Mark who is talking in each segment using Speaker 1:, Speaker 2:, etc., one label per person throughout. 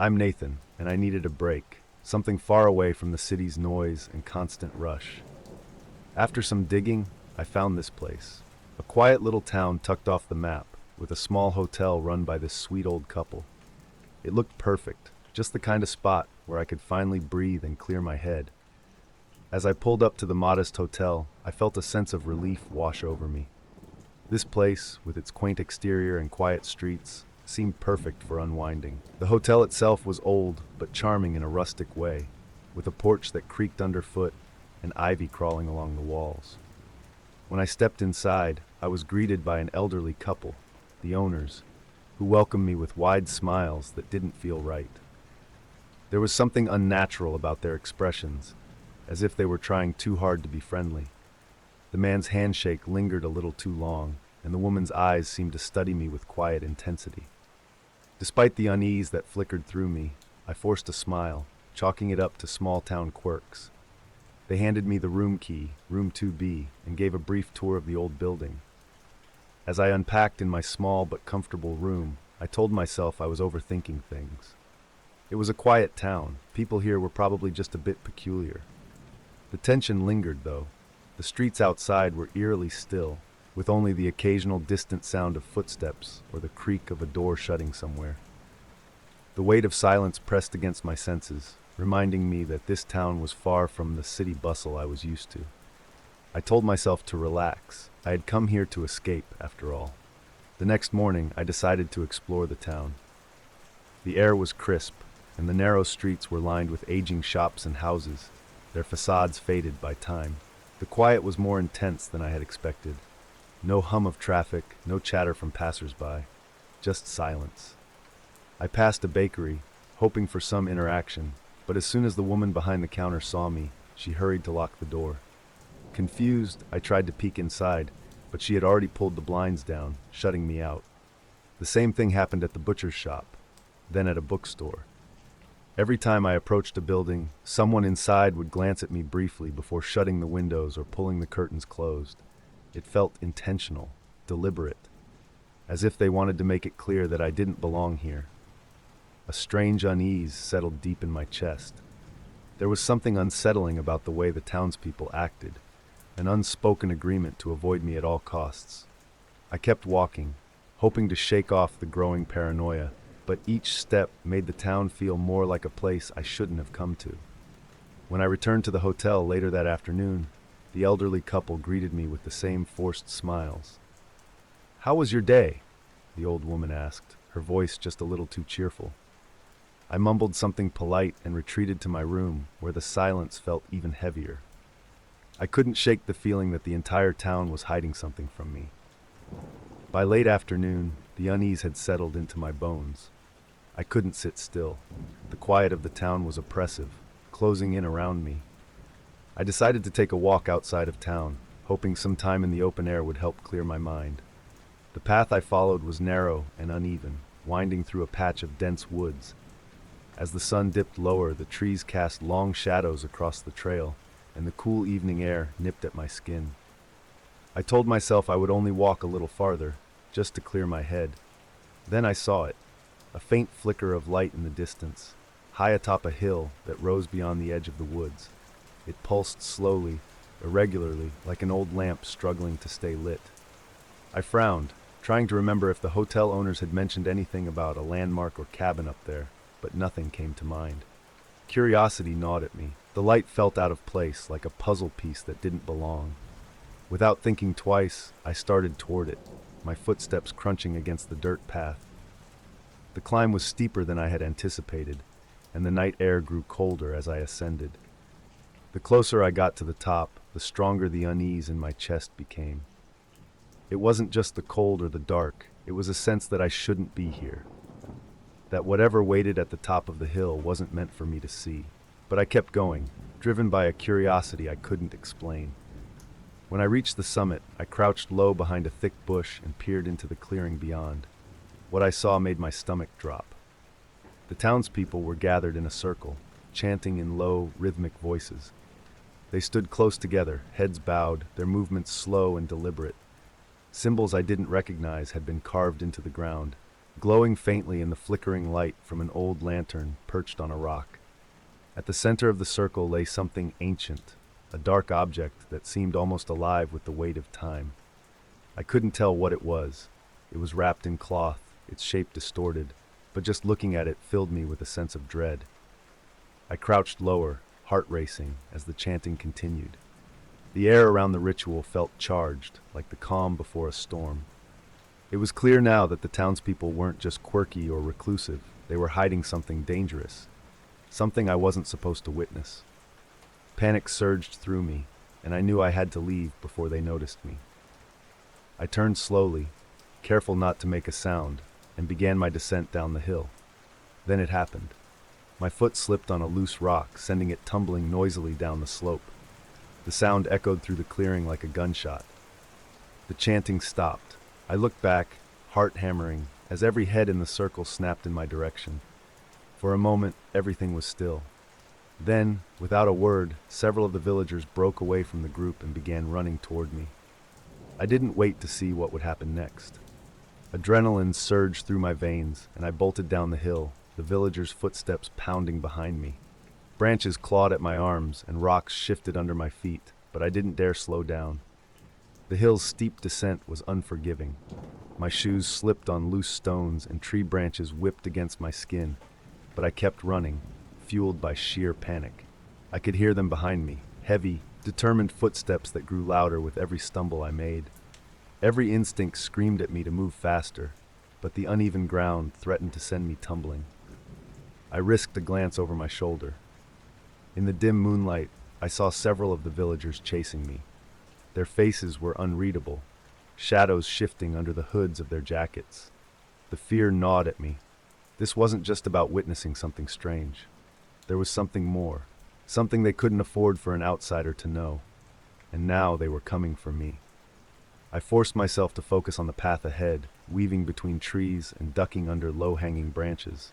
Speaker 1: I'm Nathan, and I needed a break, something far away from the city's noise and constant rush. After some digging, I found this place. A quiet little town tucked off the map, with a small hotel run by this sweet old couple. It looked perfect, just the kind of spot where I could finally breathe and clear my head. As I pulled up to the modest hotel, I felt a sense of relief wash over me. This place, with its quaint exterior and quiet streets, seemed perfect for unwinding. The hotel itself was old, but charming in a rustic way, with a porch that creaked underfoot and ivy crawling along the walls. When I stepped inside, I was greeted by an elderly couple, the owners, who welcomed me with wide smiles that didn't feel right. There was something unnatural about their expressions, as if they were trying too hard to be friendly. The man's handshake lingered a little too long, and the woman's eyes seemed to study me with quiet intensity. Despite the unease that flickered through me, I forced a smile, chalking it up to small-town quirks. They handed me the room key, room 2B, and gave a brief tour of the old building. As I unpacked in my small but comfortable room, I told myself I was overthinking things. It was a quiet town. People here were probably just a bit peculiar. The tension lingered, though. The streets outside were eerily still, with only the occasional distant sound of footsteps or the creak of a door shutting somewhere. The weight of silence pressed against my senses, reminding me that this town was far from the city bustle I was used to. I told myself to relax. I had come here to escape, after all. The next morning, I decided to explore the town. The air was crisp, and the narrow streets were lined with aging shops and houses, their facades faded by time. The quiet was more intense than I had expected. No hum of traffic, no chatter from passers-by, just silence. I passed a bakery, hoping for some interaction, but as soon as the woman behind the counter saw me, she hurried to lock the door. Confused, I tried to peek inside, but she had already pulled the blinds down, shutting me out. The same thing happened at the butcher's shop, then at a bookstore. Every time I approached a building, someone inside would glance at me briefly before shutting the windows or pulling the curtains closed. It felt intentional, deliberate, as if they wanted to make it clear that I didn't belong here. A strange unease settled deep in my chest. There was something unsettling about the way the townspeople acted, an unspoken agreement to avoid me at all costs. I kept walking, hoping to shake off the growing paranoia, but each step made the town feel more like a place I shouldn't have come to. When I returned to the hotel later that afternoon, the elderly couple greeted me with the same forced smiles. "How was your day?" the old woman asked, her voice just a little too cheerful. I mumbled something polite and retreated to my room, where the silence felt even heavier. I couldn't shake the feeling that the entire town was hiding something from me. By late afternoon, the unease had settled into my bones. I couldn't sit still. The quiet of the town was oppressive, closing in around me. I decided to take a walk outside of town, hoping some time in the open air would help clear my mind. The path I followed was narrow and uneven, winding through a patch of dense woods. As the sun dipped lower, the trees cast long shadows across the trail, and the cool evening air nipped at my skin. I told myself I would only walk a little farther, just to clear my head. Then I saw it, a faint flicker of light in the distance, high atop a hill that rose beyond the edge of the woods. It pulsed slowly, irregularly, like an old lamp struggling to stay lit. I frowned, trying to remember if the hotel owners had mentioned anything about a landmark or cabin up there, but nothing came to mind. Curiosity gnawed at me. The light felt out of place, like a puzzle piece that didn't belong. Without thinking twice, I started toward it, my footsteps crunching against the dirt path. The climb was steeper than I had anticipated, and the night air grew colder as I ascended. The closer I got to the top, the stronger the unease in my chest became. It wasn't just the cold or the dark, it was a sense that I shouldn't be here. That whatever waited at the top of the hill wasn't meant for me to see. But I kept going, driven by a curiosity I couldn't explain. When I reached the summit, I crouched low behind a thick bush and peered into the clearing beyond. What I saw made my stomach drop. The townspeople were gathered in a circle, chanting in low, rhythmic voices. They stood close together, heads bowed, their movements slow and deliberate. Symbols I didn't recognize had been carved into the ground, glowing faintly in the flickering light from an old lantern perched on a rock. At the center of the circle lay something ancient, a dark object that seemed almost alive with the weight of time. I couldn't tell what it was. It was wrapped in cloth, its shape distorted, but just looking at it filled me with a sense of dread. I crouched lower, heart racing, as the chanting continued. The air around the ritual felt charged, like the calm before a storm. It was clear now that the townspeople weren't just quirky or reclusive, they were hiding something dangerous, something I wasn't supposed to witness. Panic surged through me, and I knew I had to leave before they noticed me. I turned slowly, careful not to make a sound, and began my descent down the hill. Then it happened. My foot slipped on a loose rock, sending it tumbling noisily down the slope. The sound echoed through the clearing like a gunshot. The chanting stopped. I looked back, heart hammering, as every head in the circle snapped in my direction. For a moment, everything was still. Then, without a word, several of the villagers broke away from the group and began running toward me. I didn't wait to see what would happen next. Adrenaline surged through my veins, and I bolted down the hill, the villagers' footsteps pounding behind me. Branches clawed at my arms, and rocks shifted under my feet, but I didn't dare slow down. The hill's steep descent was unforgiving. My shoes slipped on loose stones, and tree branches whipped against my skin, but I kept running, fueled by sheer panic. I could hear them behind me, heavy, determined footsteps that grew louder with every stumble I made. Every instinct screamed at me to move faster, but the uneven ground threatened to send me tumbling. I risked a glance over my shoulder. In the dim moonlight, I saw several of the villagers chasing me. Their faces were unreadable, shadows shifting under the hoods of their jackets. The fear gnawed at me. This wasn't just about witnessing something strange. There was something more, something they couldn't afford for an outsider to know. And now they were coming for me. I forced myself to focus on the path ahead, weaving between trees and ducking under low-hanging branches.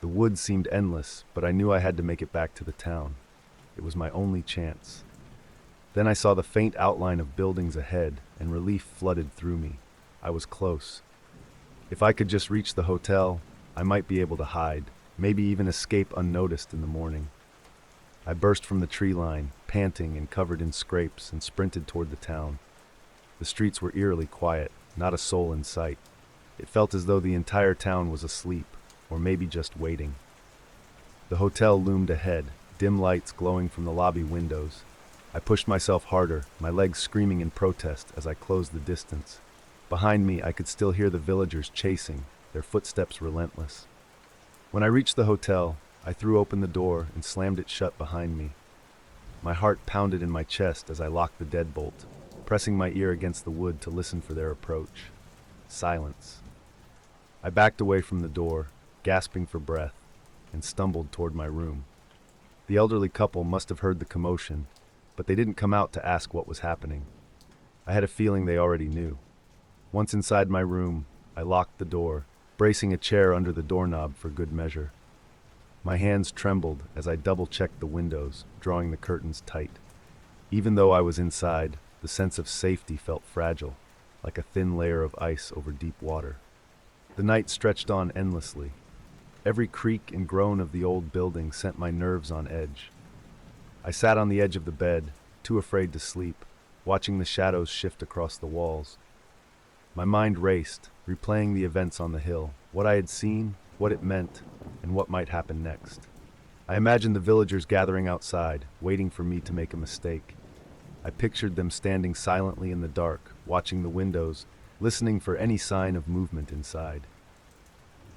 Speaker 1: The woods seemed endless, but I knew I had to make it back to the town. It was my only chance. Then I saw the faint outline of buildings ahead, and relief flooded through me. I was close. If I could just reach the hotel, I might be able to hide, maybe even escape unnoticed in the morning. I burst from the tree line, panting and covered in scrapes, and sprinted toward the town. The streets were eerily quiet, not a soul in sight. It felt as though the entire town was asleep, or maybe just waiting. The hotel loomed ahead, dim lights glowing from the lobby windows. I pushed myself harder, my legs screaming in protest as I closed the distance. Behind me, I could still hear the villagers chasing, their footsteps relentless. When I reached the hotel, I threw open the door and slammed it shut behind me. My heart pounded in my chest as I locked the deadbolt, pressing my ear against the wood to listen for their approach. Silence. I backed away from the door, gasping for breath, and stumbled toward my room. The elderly couple must have heard the commotion, but they didn't come out to ask what was happening. I had a feeling they already knew. Once inside my room, I locked the door, bracing a chair under the doorknob for good measure. My hands trembled as I double-checked the windows, drawing the curtains tight. Even though I was inside, the sense of safety felt fragile, like a thin layer of ice over deep water. The night stretched on endlessly. Every creak and groan of the old building sent my nerves on edge. I sat on the edge of the bed, too afraid to sleep, watching the shadows shift across the walls. My mind raced, replaying the events on the hill, what I had seen, what it meant, and what might happen next. I imagined the villagers gathering outside, waiting for me to make a mistake. I pictured them standing silently in the dark, watching the windows, listening for any sign of movement inside.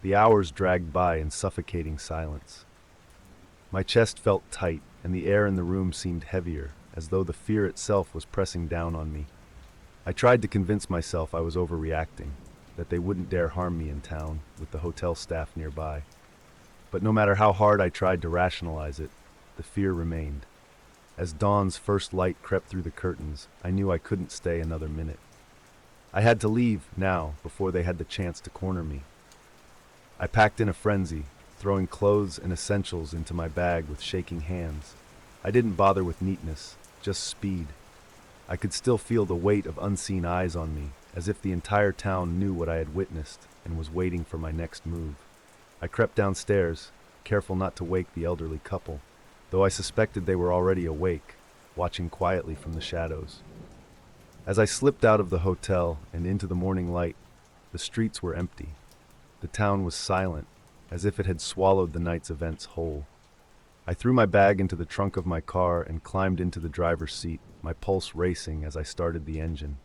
Speaker 1: The hours dragged by in suffocating silence. My chest felt tight, and the air in the room seemed heavier, as though the fear itself was pressing down on me. I tried to convince myself I was overreacting, that they wouldn't dare harm me in town, with the hotel staff nearby. But no matter how hard I tried to rationalize it, the fear remained. As dawn's first light crept through the curtains, I knew I couldn't stay another minute. I had to leave now, before they had the chance to corner me. I packed in a frenzy, throwing clothes and essentials into my bag with shaking hands. I didn't bother with neatness, just speed. I could still feel the weight of unseen eyes on me, as if the entire town knew what I had witnessed and was waiting for my next move. I crept downstairs, careful not to wake the elderly couple, though I suspected they were already awake, watching quietly from the shadows. As I slipped out of the hotel and into the morning light, the streets were empty. The town was silent, as if it had swallowed the night's events whole. I threw my bag into the trunk of my car and climbed into the driver's seat, my pulse racing as I started the engine.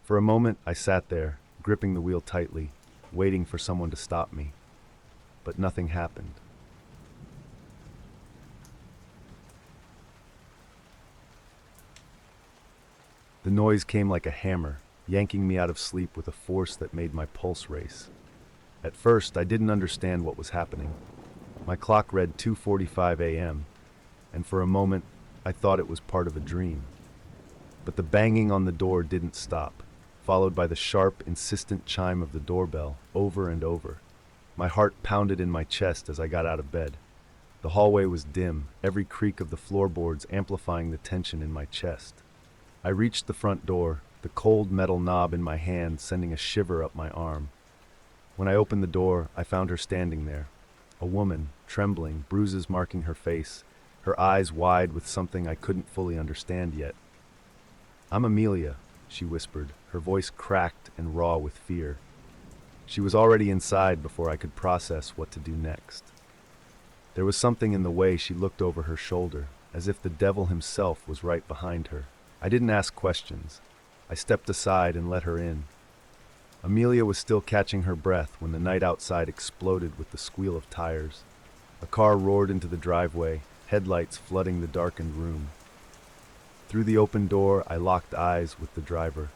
Speaker 1: For a moment, I sat there, gripping the wheel tightly, waiting for someone to stop me. But nothing happened. The noise came like a hammer, yanking me out of sleep with a force that made my pulse race. At first, I didn't understand what was happening. My clock read 2:45 a.m., and for a moment, I thought it was part of a dream. But the banging on the door didn't stop, followed by the sharp, insistent chime of the doorbell over and over. My heart pounded in my chest as I got out of bed. The hallway was dim, every creak of the floorboards amplifying the tension in my chest. I reached the front door, the cold metal knob in my hand sending a shiver up my arm. When I opened the door, I found her standing there. A woman, trembling, bruises marking her face, her eyes wide with something I couldn't fully understand yet. "I'm Amelia," she whispered, her voice cracked and raw with fear. She was already inside before I could process what to do next. There was something in the way she looked over her shoulder, as if the devil himself was right behind her. I didn't ask questions. I stepped aside and let her in. Amelia was still catching her breath when the night outside exploded with the squeal of tires. A car roared into the driveway, headlights flooding the darkened room. Through the open door, I locked eyes with the driver,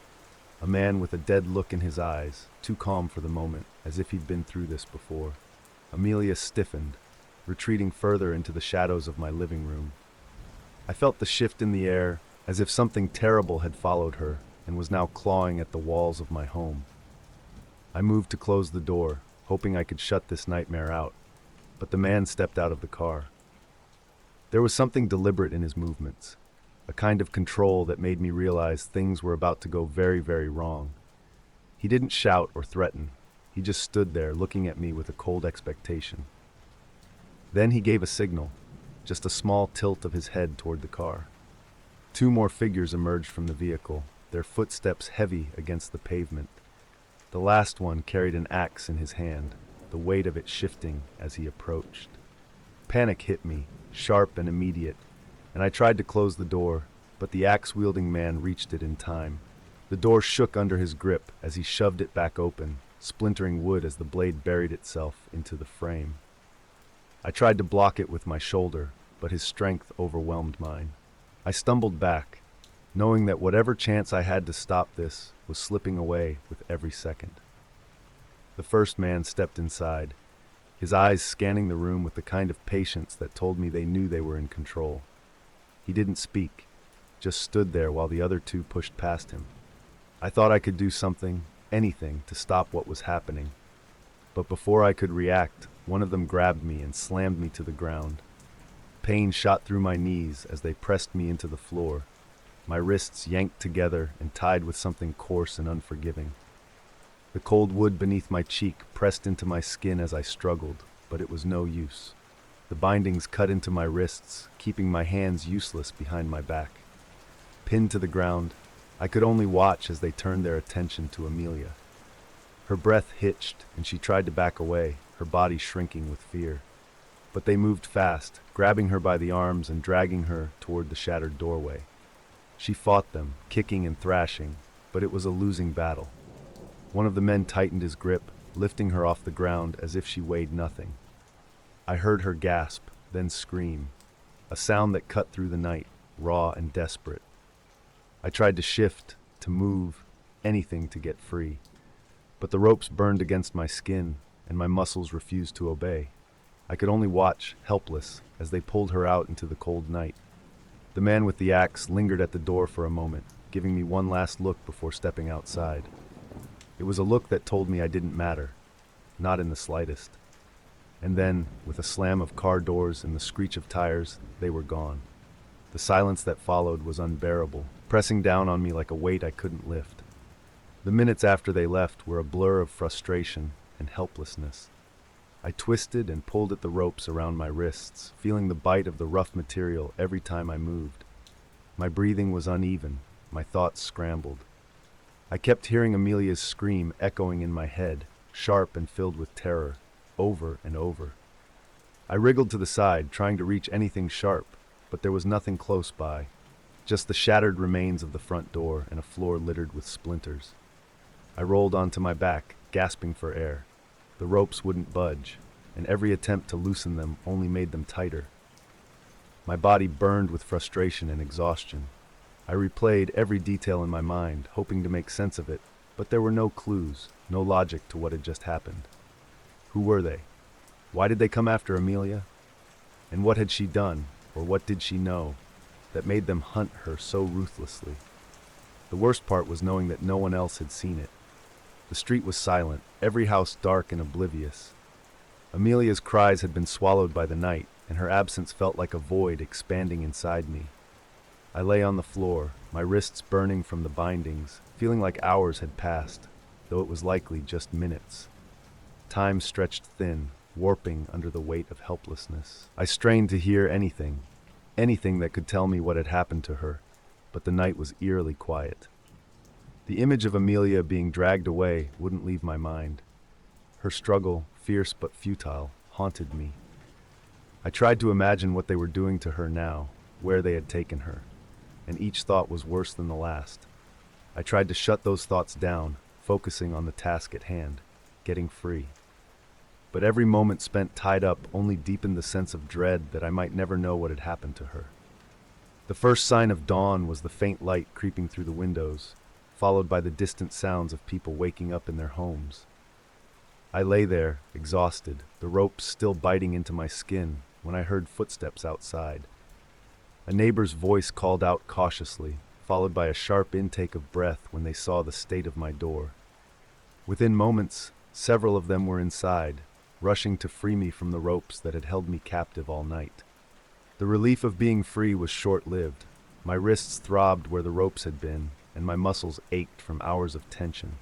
Speaker 1: a man with a dead look in his eyes, too calm for the moment, as if he'd been through this before. Amelia stiffened, retreating further into the shadows of my living room. I felt the shift in the air, as if something terrible had followed her and was now clawing at the walls of my home. I moved to close the door, hoping I could shut this nightmare out, but the man stepped out of the car. There was something deliberate in his movements, a kind of control that made me realize things were about to go very, very wrong. He didn't shout or threaten. He just stood there looking at me with a cold expectation. Then he gave a signal, just a small tilt of his head toward the car. Two more figures emerged from the vehicle, their footsteps heavy against the pavement. The last one carried an axe in his hand, the weight of it shifting as he approached. Panic hit me, sharp and immediate, and I tried to close the door, but the axe-wielding man reached it in time. The door shook under his grip as he shoved it back open, splintering wood as the blade buried itself into the frame. I tried to block it with my shoulder, but his strength overwhelmed mine. I stumbled back, knowing that whatever chance I had to stop this was slipping away with every second. The first man stepped inside, his eyes scanning the room with the kind of patience that told me they knew they were in control. He didn't speak, just stood there while the other two pushed past him. I thought I could do something, anything, to stop what was happening. But before I could react, one of them grabbed me and slammed me to the ground. Pain shot through my knees as they pressed me into the floor, my wrists yanked together and tied with something coarse and unforgiving. The cold wood beneath my cheek pressed into my skin as I struggled, but it was no use. The bindings cut into my wrists, keeping my hands useless behind my back. Pinned to the ground, I could only watch as they turned their attention to Amelia. Her breath hitched, and she tried to back away, her body shrinking with fear. But they moved fast, grabbing her by the arms and dragging her toward the shattered doorway. She fought them, kicking and thrashing, but it was a losing battle. One of the men tightened his grip, lifting her off the ground as if she weighed nothing. I heard her gasp, then scream, a sound that cut through the night, raw and desperate. I tried to shift, to move, anything to get free. But the ropes burned against my skin, and my muscles refused to obey. I could only watch, helpless, as they pulled her out into the cold night. The man with the axe lingered at the door for a moment, giving me one last look before stepping outside. It was a look that told me I didn't matter, not in the slightest. And then, with a slam of car doors and the screech of tires, they were gone. The silence that followed was unbearable, pressing down on me like a weight I couldn't lift. The minutes after they left were a blur of frustration and helplessness. I twisted and pulled at the ropes around my wrists, feeling the bite of the rough material every time I moved. My breathing was uneven, my thoughts scrambled. I kept hearing Amelia's scream echoing in my head, sharp and filled with terror, over and over. I wriggled to the side, trying to reach anything sharp, but there was nothing close by, just the shattered remains of the front door and a floor littered with splinters. I rolled onto my back, gasping for air. The ropes wouldn't budge, and every attempt to loosen them only made them tighter. My body burned with frustration and exhaustion. I replayed every detail in my mind, hoping to make sense of it, but there were no clues, no logic to what had just happened. Who were they? Why did they come after Amelia? And what had she done, or what did she know, that made them hunt her so ruthlessly? The worst part was knowing that no one else had seen it. The street was silent, every house dark and oblivious. Amelia's cries had been swallowed by the night, and her absence felt like a void expanding inside me. I lay on the floor, my wrists burning from the bindings, feeling like hours had passed, though it was likely just minutes. Time stretched thin, warping under the weight of helplessness. I strained to hear anything that could tell me what had happened to her, but the night was eerily quiet. The image of Amelia being dragged away wouldn't leave my mind. Her struggle, fierce but futile, haunted me. I tried to imagine what they were doing to her now, where they had taken her, and each thought was worse than the last. I tried to shut those thoughts down, focusing on the task at hand, getting free. But every moment spent tied up only deepened the sense of dread that I might never know what had happened to her. The first sign of dawn was the faint light creeping through the windows, followed by the distant sounds of people waking up in their homes. I lay there, exhausted, the ropes still biting into my skin, when I heard footsteps outside. A neighbor's voice called out cautiously, followed by a sharp intake of breath when they saw the state of my door. Within moments, several of them were inside, rushing to free me from the ropes that had held me captive all night. The relief of being free was short-lived. My wrists throbbed where the ropes had been, and my muscles ached from hours of tension.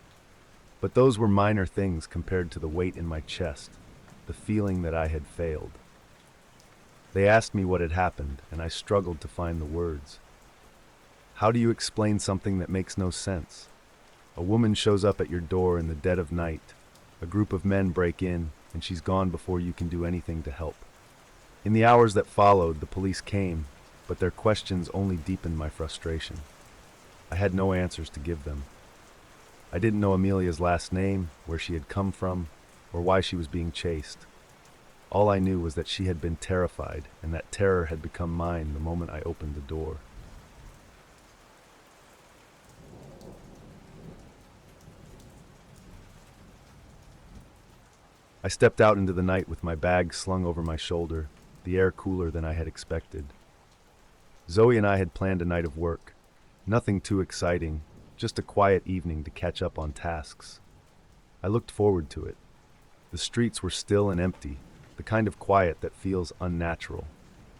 Speaker 1: But those were minor things compared to the weight in my chest, the feeling that I had failed. They asked me what had happened, and I struggled to find the words. How do you explain something that makes no sense? A woman shows up at your door in the dead of night. A group of men break in, and she's gone before you can do anything to help. In the hours that followed, the police came, but their questions only deepened my frustration. I had no answers to give them. I didn't know Amelia's last name, where she had come from, or why she was being chased. All I knew was that she had been terrified, and that terror had become mine the moment I opened the door. I stepped out into the night with my bag slung over my shoulder, the air cooler than I had expected. Zoe and I had planned a night of work. Nothing too exciting, just a quiet evening to catch up on tasks. I looked forward to it. The streets were still and empty, the kind of quiet that feels unnatural.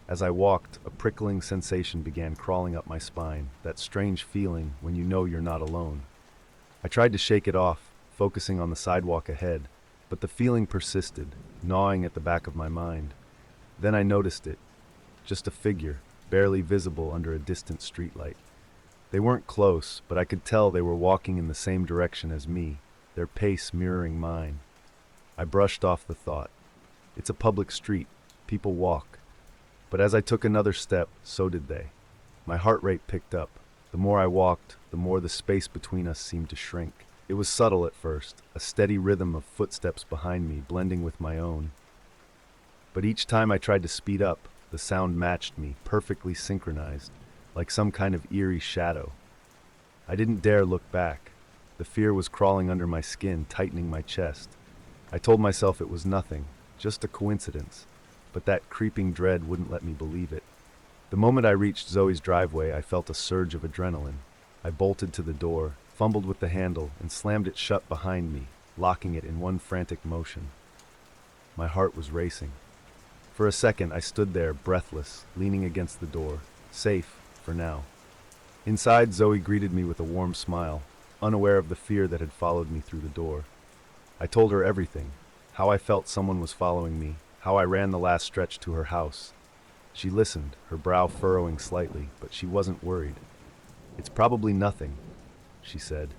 Speaker 1: As I walked, a prickling sensation began crawling up my spine, that strange feeling when you know you're not alone. I tried to shake it off, focusing on the sidewalk ahead, but the feeling persisted, gnawing at the back of my mind. Then I noticed it, just a figure, barely visible under a distant streetlight. They weren't close, but I could tell they were walking in the same direction as me, their pace mirroring mine. I brushed off the thought. It's a public street. People walk. But as I took another step, so did they. My heart rate picked up. The more I walked, the more the space between us seemed to shrink. It was subtle at first, a steady rhythm of footsteps behind me blending with my own. But each time I tried to speed up, the sound matched me, perfectly synchronized, like some kind of eerie shadow. I didn't dare look back. The fear was crawling under my skin, tightening my chest. I told myself it was nothing, just a coincidence, but that creeping dread wouldn't let me believe it. The moment I reached Zoe's driveway, I felt a surge of adrenaline. I bolted to the door, fumbled with the handle, and slammed it shut behind me, locking it in one frantic motion. My heart was racing. For a second, I stood there, breathless, leaning against the door, safe, for now. Inside, Zoe greeted me with a warm smile. unaware of the fear that had followed me through the door. I told her everything, how I felt someone was following me, how I ran the last stretch to her house. She listened, her brow furrowing slightly, but she wasn't worried. "It's probably nothing," she said.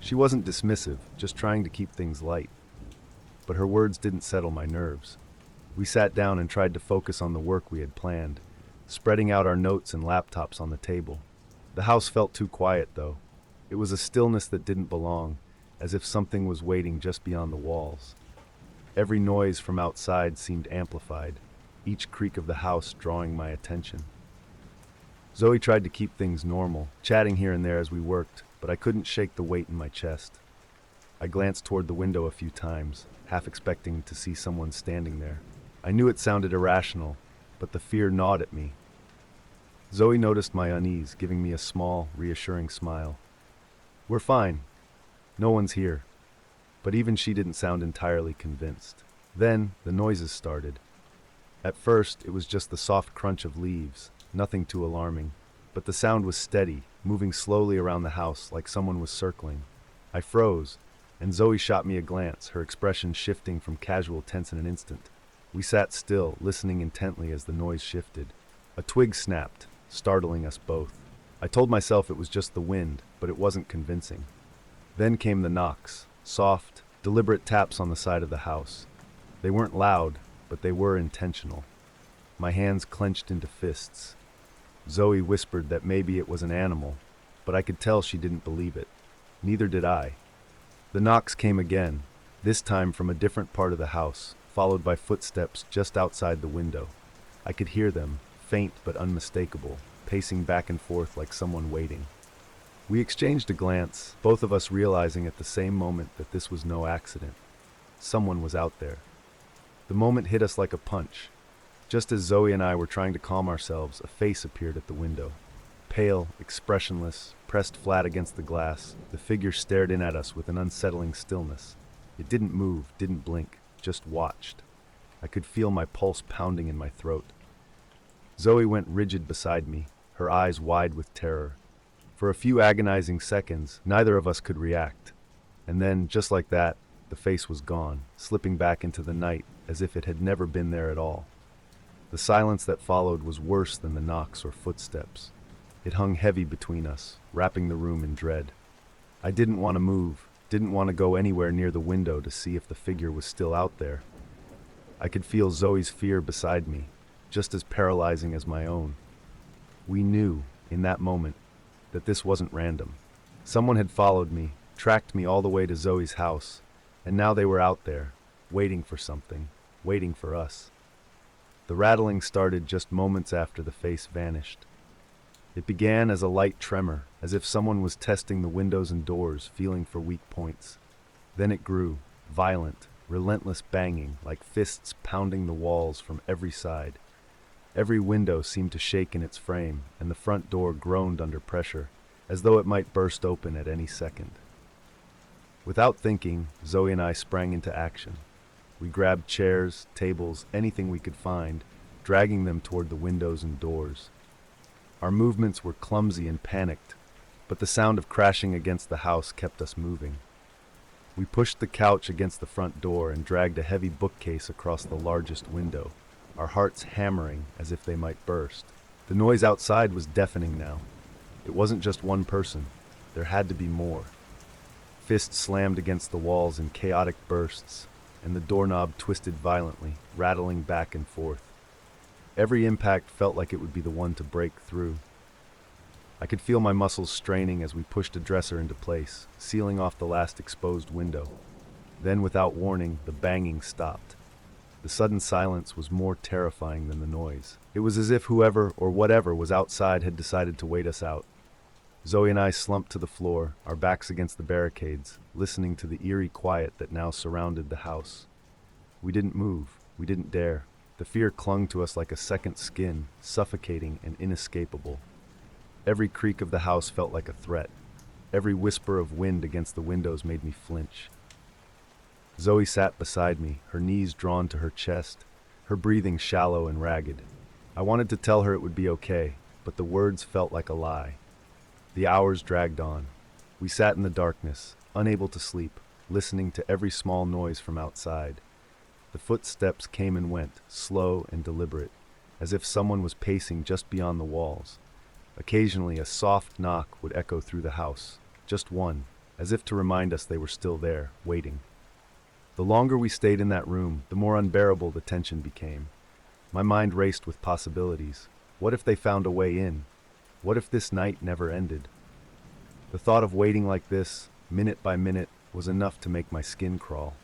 Speaker 1: She wasn't dismissive, just trying to keep things light. But her words didn't settle my nerves. We sat down and tried to focus on the work we had planned, spreading out our notes and laptops on the table. The house felt too quiet, though. It was a stillness that didn't belong, as if something was waiting just beyond the walls. Every noise from outside seemed amplified, each creak of the house drawing my attention. Zoe tried to keep things normal, chatting here and there as we worked, but I couldn't shake the weight in my chest. I glanced toward the window a few times, half expecting to see someone standing there. I knew it sounded irrational, but the fear gnawed at me. Zoe noticed my unease, giving me a small, reassuring smile. "We're fine. No one's here." But even she didn't sound entirely convinced. Then, the noises started. At first, it was just the soft crunch of leaves, nothing too alarming. But the sound was steady, moving slowly around the house like someone was circling. I froze, and Zoe shot me a glance, her expression shifting from casual tense in an instant. We sat still, listening intently as the noise shifted. A twig snapped, startling us both. I told myself it was just the wind, but it wasn't convincing. Then came the knocks, soft, deliberate taps on the side of the house. They weren't loud, but they were intentional. My hands clenched into fists. Zoe whispered that maybe it was an animal, but I could tell she didn't believe it. Neither did I. The knocks came again, this time from a different part of the house, followed by footsteps just outside the window. I could hear them, faint but unmistakable, pacing back and forth like someone waiting. We exchanged a glance, both of us realizing at the same moment that this was no accident. Someone was out there. The moment hit us like a punch. Just as Zoe and I were trying to calm ourselves, a face appeared at the window. Pale, expressionless, pressed flat against the glass, the figure stared in at us with an unsettling stillness. It didn't move, didn't blink, just watched. I could feel my pulse pounding in my throat. Zoe went rigid beside me, her eyes wide with terror. For a few agonizing seconds, neither of us could react. And then, just like that, the face was gone, slipping back into the night as if it had never been there at all. The silence that followed was worse than the knocks or footsteps. It hung heavy between us, wrapping the room in dread. I didn't want to move, didn't want to go anywhere near the window to see if the figure was still out there. I could feel Zoe's fear beside me, just as paralyzing as my own. We knew, in that moment, that this wasn't random. Someone had followed me, tracked me all the way to Zoe's house, and now they were out there, waiting for something, waiting for us. The rattling started just moments after the face vanished. It began as a light tremor, as if someone was testing the windows and doors, feeling for weak points. Then it grew, violent, relentless banging, like fists pounding the walls from every side. Every window seemed to shake in its frame, and the front door groaned under pressure, as though it might burst open at any second. Without thinking, Zoe and I sprang into action. We grabbed chairs, tables, anything we could find, dragging them toward the windows and doors. Our movements were clumsy and panicked, but the sound of crashing against the house kept us moving. We pushed the couch against the front door and dragged a heavy bookcase across the largest window, our hearts hammering as if they might burst. The noise outside was deafening now. It wasn't just one person. There had to be more. Fists slammed against the walls in chaotic bursts, and the doorknob twisted violently, rattling back and forth. Every impact felt like it would be the one to break through. I could feel my muscles straining as we pushed a dresser into place, sealing off the last exposed window. Then, without warning, the banging stopped. The sudden silence was more terrifying than the noise. It was as if whoever or whatever was outside had decided to wait us out. Zoe and I slumped to the floor, our backs against the barricades, listening to the eerie quiet that now surrounded the house. We didn't move. We didn't dare. The fear clung to us like a second skin, suffocating and inescapable. Every creak of the house felt like a threat. Every whisper of wind against the windows made me flinch. Zoe sat beside me, her knees drawn to her chest, her breathing shallow and ragged. I wanted to tell her it would be okay, but the words felt like a lie. The hours dragged on. We sat in the darkness, unable to sleep, listening to every small noise from outside. The footsteps came and went, slow and deliberate, as if someone was pacing just beyond the walls. Occasionally, a soft knock would echo through the house, just one, as if to remind us they were still there, waiting. The longer we stayed in that room, the more unbearable the tension became. My mind raced with possibilities. What if they found a way in? What if this night never ended? The thought of waiting like this, minute by minute, was enough to make my skin crawl.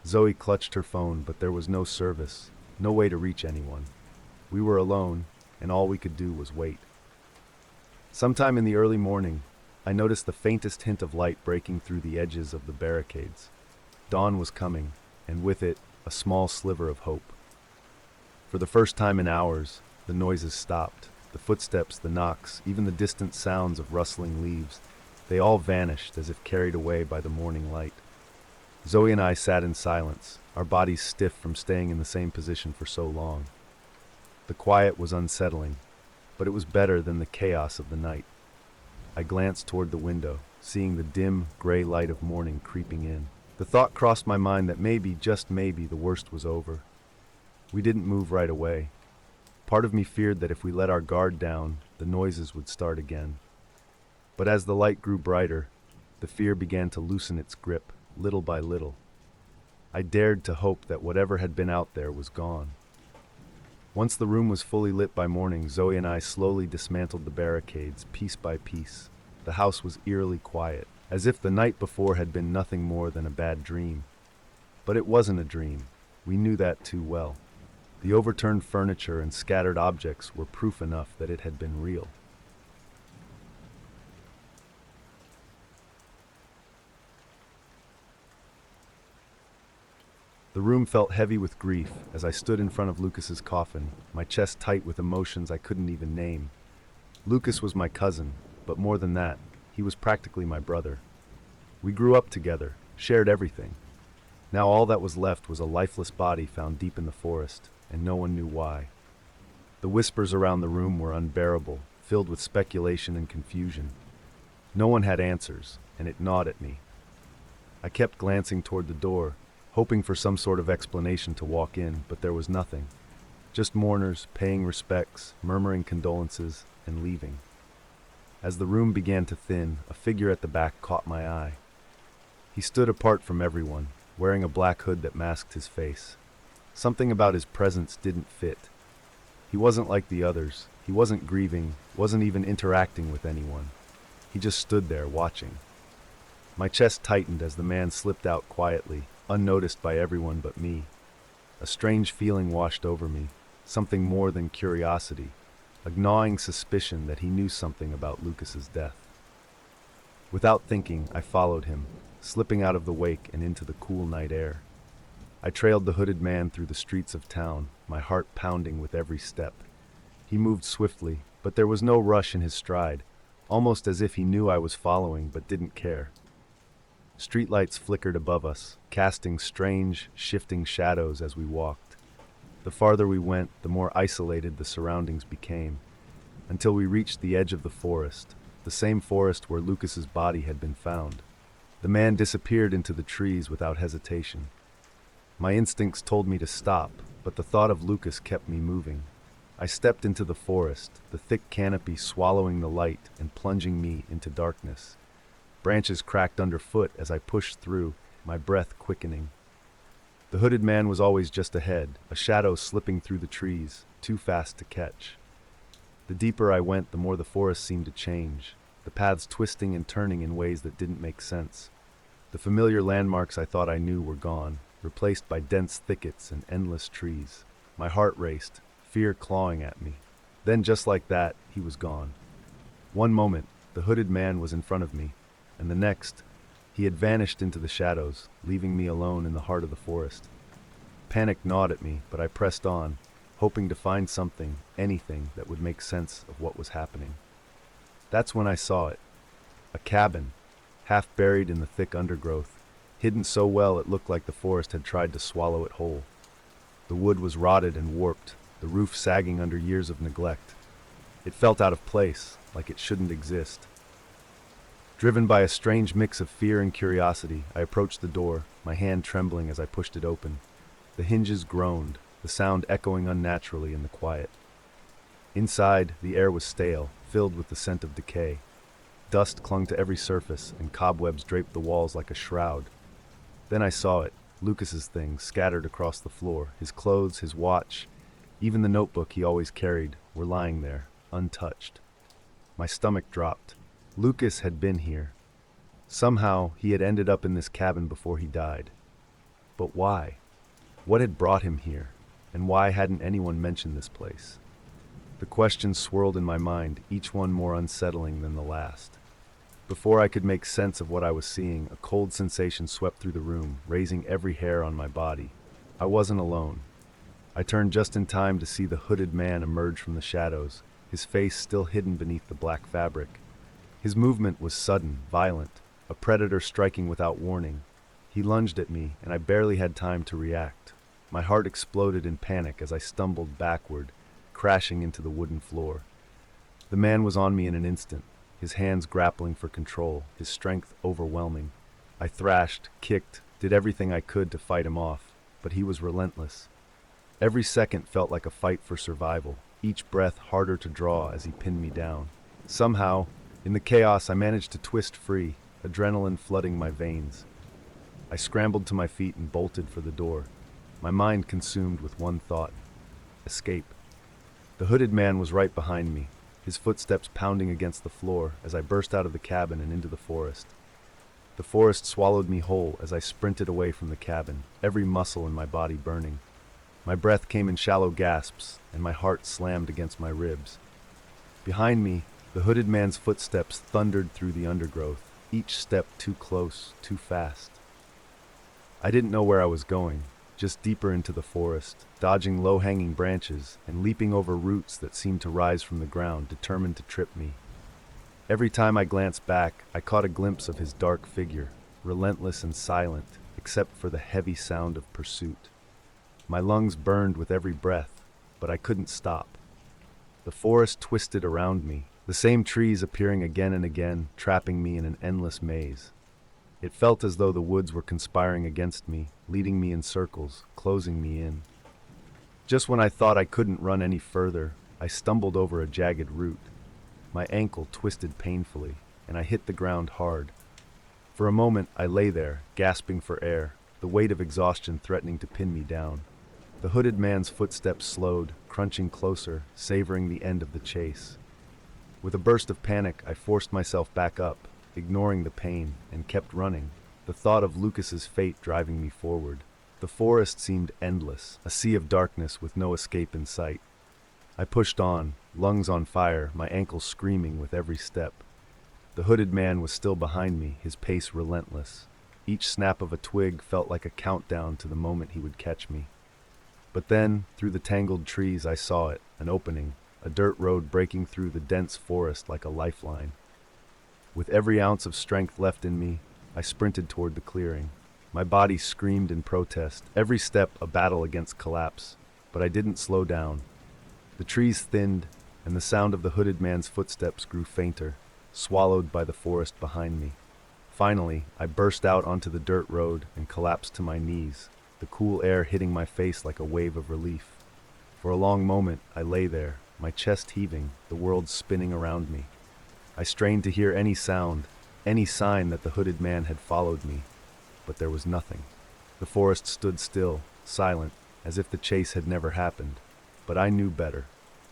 Speaker 1: Zoe clutched her phone, but there was no service, no way to reach anyone. We were alone, and all we could do was wait. Sometime in the early morning, I noticed the faintest hint of light breaking through the edges of the barricades. Dawn was coming, and with it, a small sliver of hope. For the first time in hours, the noises stopped. The footsteps, the knocks, even the distant sounds of rustling leaves, they all vanished as if carried away by the morning light. Zoe and I sat in silence, our bodies stiff from staying in the same position for so long. The quiet was unsettling, but it was better than the chaos of the night. I glanced toward the window, seeing the dim, gray light of morning creeping in. The thought crossed my mind that maybe, just maybe, the worst was over. We didn't move right away. Part of me feared that if we let our guard down, the noises would start again. But as the light grew brighter, the fear began to loosen its grip, little by little. I dared to hope that whatever had been out there was gone. Once the room was fully lit by morning, Zoe and I slowly dismantled the barricades, piece by piece. The house was eerily quiet, as if the night before had been nothing more than a bad dream. But it wasn't a dream. We knew that too well. The overturned furniture and scattered objects were proof enough that it had been real. The room felt heavy with grief as I stood in front of Lucas's coffin, my chest tight with emotions I couldn't even name. Lucas was my cousin, but more than that, he was practically my brother. We grew up together, shared everything. Now all that was left was a lifeless body found deep in the forest, and no one knew why. The whispers around the room were unbearable, filled with speculation and confusion. No one had answers, and it gnawed at me. I kept glancing toward the door, hoping for some sort of explanation to walk in, but there was nothing. Just mourners, paying respects, murmuring condolences, and leaving. As the room began to thin, a figure at the back caught my eye. He stood apart from everyone, wearing a black hood that masked his face. Something about his presence didn't fit. He wasn't like the others. He wasn't grieving, wasn't even interacting with anyone. He just stood there, watching. My chest tightened as the man slipped out quietly, unnoticed by everyone but me. A strange feeling washed over me, something more than curiosity, a gnawing suspicion that he knew something about Lucas's death. Without thinking, I followed him, slipping out of the wake and into the cool night air. I trailed the hooded man through the streets of town, my heart pounding with every step. He moved swiftly, but there was no rush in his stride, almost as if he knew I was following but didn't care. Streetlights flickered above us, casting strange, shifting shadows as we walked. The farther we went, the more isolated the surroundings became, until we reached the edge of the forest, the same forest where Lucas's body had been found. The man disappeared into the trees without hesitation. My instincts told me to stop, but the thought of Lucas kept me moving. I stepped into the forest, the thick canopy swallowing the light and plunging me into darkness. Branches cracked underfoot as I pushed through, my breath quickening. The hooded man was always just ahead, a shadow slipping through the trees, too fast to catch. The deeper I went, the more the forest seemed to change, the paths twisting and turning in ways that didn't make sense. The familiar landmarks I thought I knew were gone, replaced by dense thickets and endless trees. My heart raced, fear clawing at me. Then, just like that, he was gone. One moment, the hooded man was in front of me, and the next, he had vanished into the shadows, leaving me alone in the heart of the forest. Panic gnawed at me, but I pressed on, hoping to find something, anything, that would make sense of what was happening. That's when I saw it. A cabin, half buried in the thick undergrowth, hidden so well it looked like the forest had tried to swallow it whole. The wood was rotted and warped, the roof sagging under years of neglect. It felt out of place, like it shouldn't exist. Driven by a strange mix of fear and curiosity, I approached the door, my hand trembling as I pushed it open. The hinges groaned, the sound echoing unnaturally in the quiet. Inside, the air was stale, filled with the scent of decay. Dust clung to every surface, and cobwebs draped the walls like a shroud. Then I saw it, Lucas's things scattered across the floor. His clothes, his watch, even the notebook he always carried, were lying there, untouched. My stomach dropped. Lucas had been here. Somehow, he had ended up in this cabin before he died. But why? What had brought him here? And why hadn't anyone mentioned this place? The questions swirled in my mind, each one more unsettling than the last. Before I could make sense of what I was seeing, a cold sensation swept through the room, raising every hair on my body. I wasn't alone. I turned just in time to see the hooded man emerge from the shadows, his face still hidden beneath the black fabric. His movement was sudden, violent, a predator striking without warning. He lunged at me, and I barely had time to react. My heart exploded in panic as I stumbled backward, crashing into the wooden floor. The man was on me in an instant, his hands grappling for control, his strength overwhelming. I thrashed, kicked, did everything I could to fight him off, but he was relentless. Every second felt like a fight for survival, each breath harder to draw as he pinned me down. Somehow, in the chaos, I managed to twist free, adrenaline flooding my veins. I scrambled to my feet and bolted for the door, my mind consumed with one thought: escape. The hooded man was right behind me, his footsteps pounding against the floor as I burst out of the cabin and into the forest. The forest swallowed me whole as I sprinted away from the cabin, every muscle in my body burning. My breath came in shallow gasps, and my heart slammed against my ribs. Behind me, the hooded man's footsteps thundered through the undergrowth, each step too close, too fast. I didn't know where I was going, just deeper into the forest, dodging low-hanging branches and leaping over roots that seemed to rise from the ground, determined to trip me. Every time I glanced back, I caught a glimpse of his dark figure, relentless and silent, except for the heavy sound of pursuit. My lungs burned with every breath, but I couldn't stop. The forest twisted around me, the same trees appearing again and again, trapping me in an endless maze. It felt as though the woods were conspiring against me, leading me in circles, closing me in. Just when I thought I couldn't run any further, I stumbled over a jagged root. My ankle twisted painfully, and I hit the ground hard. For a moment, I lay there, gasping for air, the weight of exhaustion threatening to pin me down. The hooded man's footsteps slowed, crunching closer, savoring the end of the chase. With a burst of panic, I forced myself back up, ignoring the pain, and kept running, the thought of Lucas's fate driving me forward. The forest seemed endless, a sea of darkness with no escape in sight. I pushed on, lungs on fire, my ankles screaming with every step. The hooded man was still behind me, his pace relentless. Each snap of a twig felt like a countdown to the moment he would catch me. But then, through the tangled trees, I saw it, an opening, a dirt road breaking through the dense forest like a lifeline. With every ounce of strength left in me, I sprinted toward the clearing. My body screamed in protest, every step a battle against collapse, but I didn't slow down. The trees thinned, and the sound of the hooded man's footsteps grew fainter, swallowed by the forest behind me. Finally, I burst out onto the dirt road and collapsed to my knees, the cool air hitting my face like a wave of relief. For a long moment, I lay there, my chest heaving, the world spinning around me. I strained to hear any sound, any sign that the hooded man had followed me, but there was nothing. The forest stood still, silent, as if the chase had never happened. But I knew better.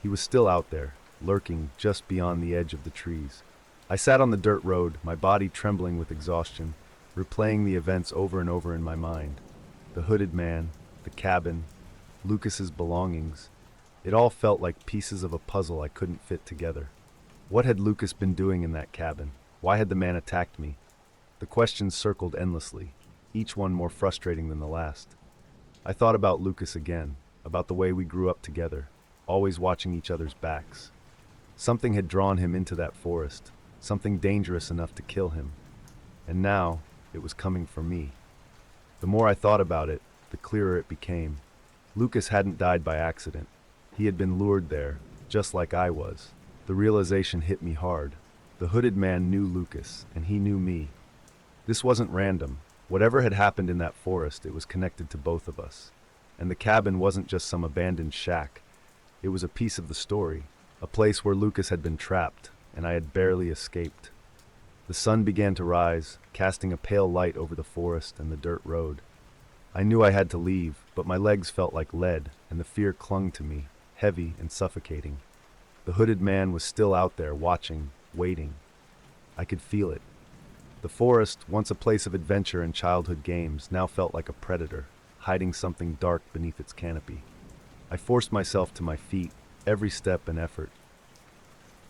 Speaker 1: He was still out there, lurking just beyond the edge of the trees. I sat on the dirt road, my body trembling with exhaustion, replaying the events over and over in my mind. The hooded man, the cabin, Lucas's belongings. It all felt like pieces of a puzzle I couldn't fit together. What had Lucas been doing in that cabin? Why had the man attacked me? The questions circled endlessly, each one more frustrating than the last. I thought about Lucas again, about the way we grew up together, always watching each other's backs. Something had drawn him into that forest, something dangerous enough to kill him. And now, it was coming for me. The more I thought about it, the clearer it became. Lucas hadn't died by accident. He had been lured there, just like I was. The realization hit me hard. The hooded man knew Lucas, and he knew me. This wasn't random. Whatever had happened in that forest, it was connected to both of us. And the cabin wasn't just some abandoned shack. It was a piece of the story, a place where Lucas had been trapped, and I had barely escaped. The sun began to rise, casting a pale light over the forest and the dirt road. I knew I had to leave, but my legs felt like lead, and the fear clung to me, heavy and suffocating. The hooded man was still out there, watching, waiting. I could feel it. The forest, once a place of adventure and childhood games, now felt like a predator, hiding something dark beneath its canopy. I forced myself to my feet, every step an effort.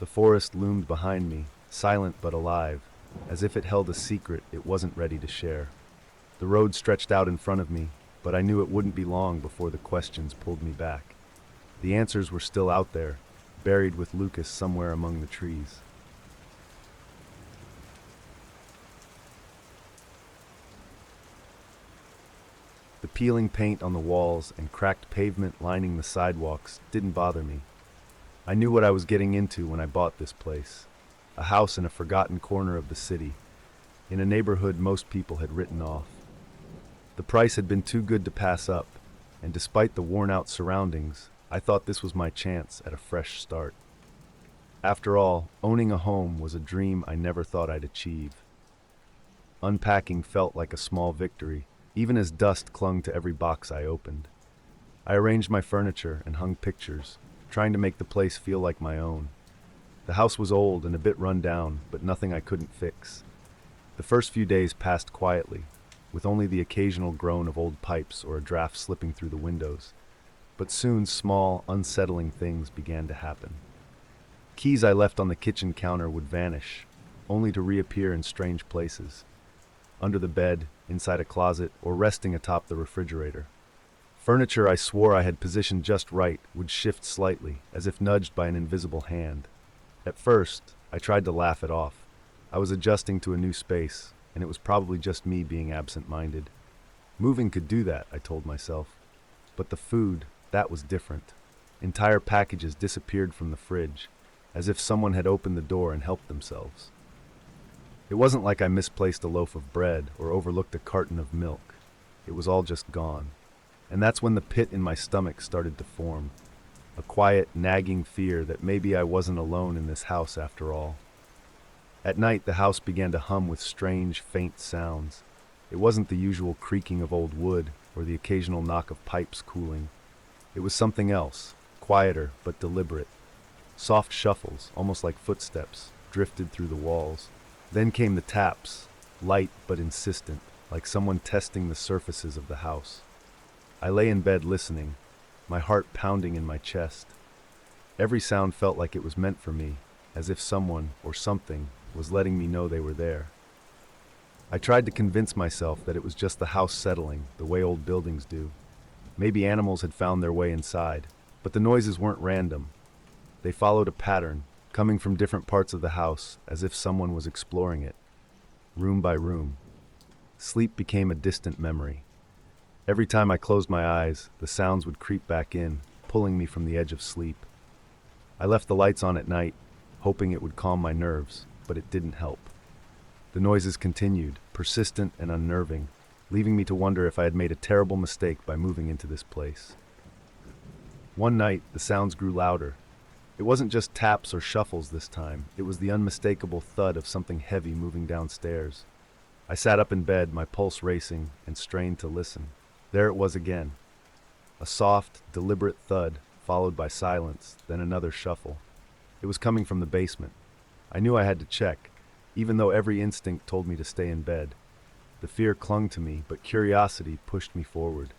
Speaker 1: The forest loomed behind me, silent but alive, as if it held a secret it wasn't ready to share. The road stretched out in front of me, but I knew it wouldn't be long before the questions pulled me back. The answers were still out there, buried with Lucas somewhere among the trees. The peeling paint on the walls and cracked pavement lining the sidewalks didn't bother me. I knew what I was getting into when I bought this place. A house in a forgotten corner of the city, in a neighborhood most people had written off. The price had been too good to pass up, and despite the worn-out surroundings, I thought this was my chance at a fresh start. After all, owning a home was a dream I never thought I'd achieve. Unpacking felt like a small victory, even as dust clung to every box I opened. I arranged my furniture and hung pictures, trying to make the place feel like my own. The house was old and a bit run down, but nothing I couldn't fix. The first few days passed quietly, with only the occasional groan of old pipes or a draft slipping through the windows. But soon small, unsettling things began to happen. Keys I left on the kitchen counter would vanish, only to reappear in strange places. Under the bed, inside a closet, or resting atop the refrigerator. Furniture I swore I had positioned just right would shift slightly, as if nudged by an invisible hand. At first, I tried to laugh it off. I was adjusting to a new space, and it was probably just me being absent-minded. Moving could do that, I told myself. But the food, that was different. Entire packages disappeared from the fridge, as if someone had opened the door and helped themselves. It wasn't like I misplaced a loaf of bread or overlooked a carton of milk. It was all just gone. And that's when the pit in my stomach started to form. A quiet, nagging fear that maybe I wasn't alone in this house after all. At night, the house began to hum with strange, faint sounds. It wasn't the usual creaking of old wood or the occasional knock of pipes cooling. It was something else, quieter but deliberate. Soft shuffles, almost like footsteps, drifted through the walls. Then came the taps, light but insistent, like someone testing the surfaces of the house. I lay in bed listening, my heart pounding in my chest. Every sound felt like it was meant for me, as if someone or something was letting me know they were there. I tried to convince myself that it was just the house settling, the way old buildings do. Maybe animals had found their way inside, but the noises weren't random. They followed a pattern, coming from different parts of the house, as if someone was exploring it, room by room. Sleep became a distant memory. Every time I closed my eyes, the sounds would creep back in, pulling me from the edge of sleep. I left the lights on at night, hoping it would calm my nerves, but it didn't help. The noises continued, persistent and unnerving, leaving me to wonder if I had made a terrible mistake by moving into this place. One night, the sounds grew louder. It wasn't just taps or shuffles this time. It was the unmistakable thud of something heavy moving downstairs. I sat up in bed, my pulse racing, and strained to listen. There it was again. A soft, deliberate thud, followed by silence, then another shuffle. It was coming from the basement. I knew I had to check, even though every instinct told me to stay in bed. The fear clung to me, but curiosity pushed me forward.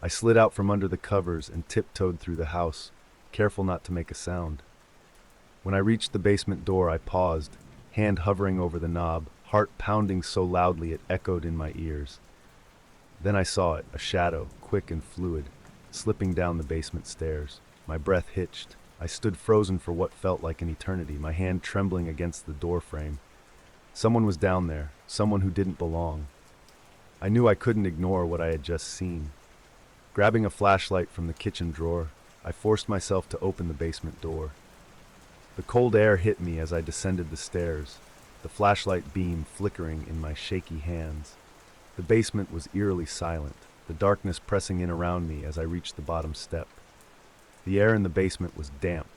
Speaker 1: I slid out from under the covers and tiptoed through the house, careful not to make a sound. When I reached the basement door, I paused, hand hovering over the knob, heart pounding so loudly it echoed in my ears. Then I saw it, a shadow, quick and fluid, slipping down the basement stairs. My breath hitched. I stood frozen for what felt like an eternity, my hand trembling against the door frame. Someone was down there, someone who didn't belong. I knew I couldn't ignore what I had just seen. Grabbing a flashlight from the kitchen drawer, I forced myself to open the basement door. The cold air hit me as I descended the stairs, the flashlight beam flickering in my shaky hands. The basement was eerily silent, the darkness pressing in around me as I reached the bottom step. The air in the basement was damp,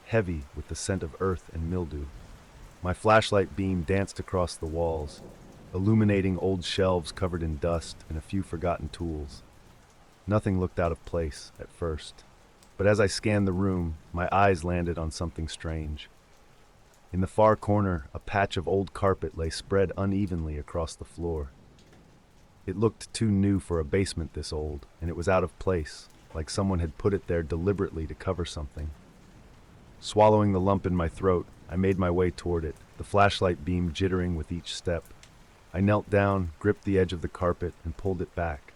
Speaker 1: heavy with the scent of earth and mildew. My flashlight beam danced across the walls, illuminating old shelves covered in dust and a few forgotten tools. Nothing looked out of place at first, but as I scanned the room, my eyes landed on something strange. In the far corner, a patch of old carpet lay spread unevenly across the floor. It looked too new for a basement this old, and it was out of place, like someone had put it there deliberately to cover something. Swallowing the lump in my throat, I made my way toward it, the flashlight beam jittering with each step. I knelt down, gripped the edge of the carpet, and pulled it back.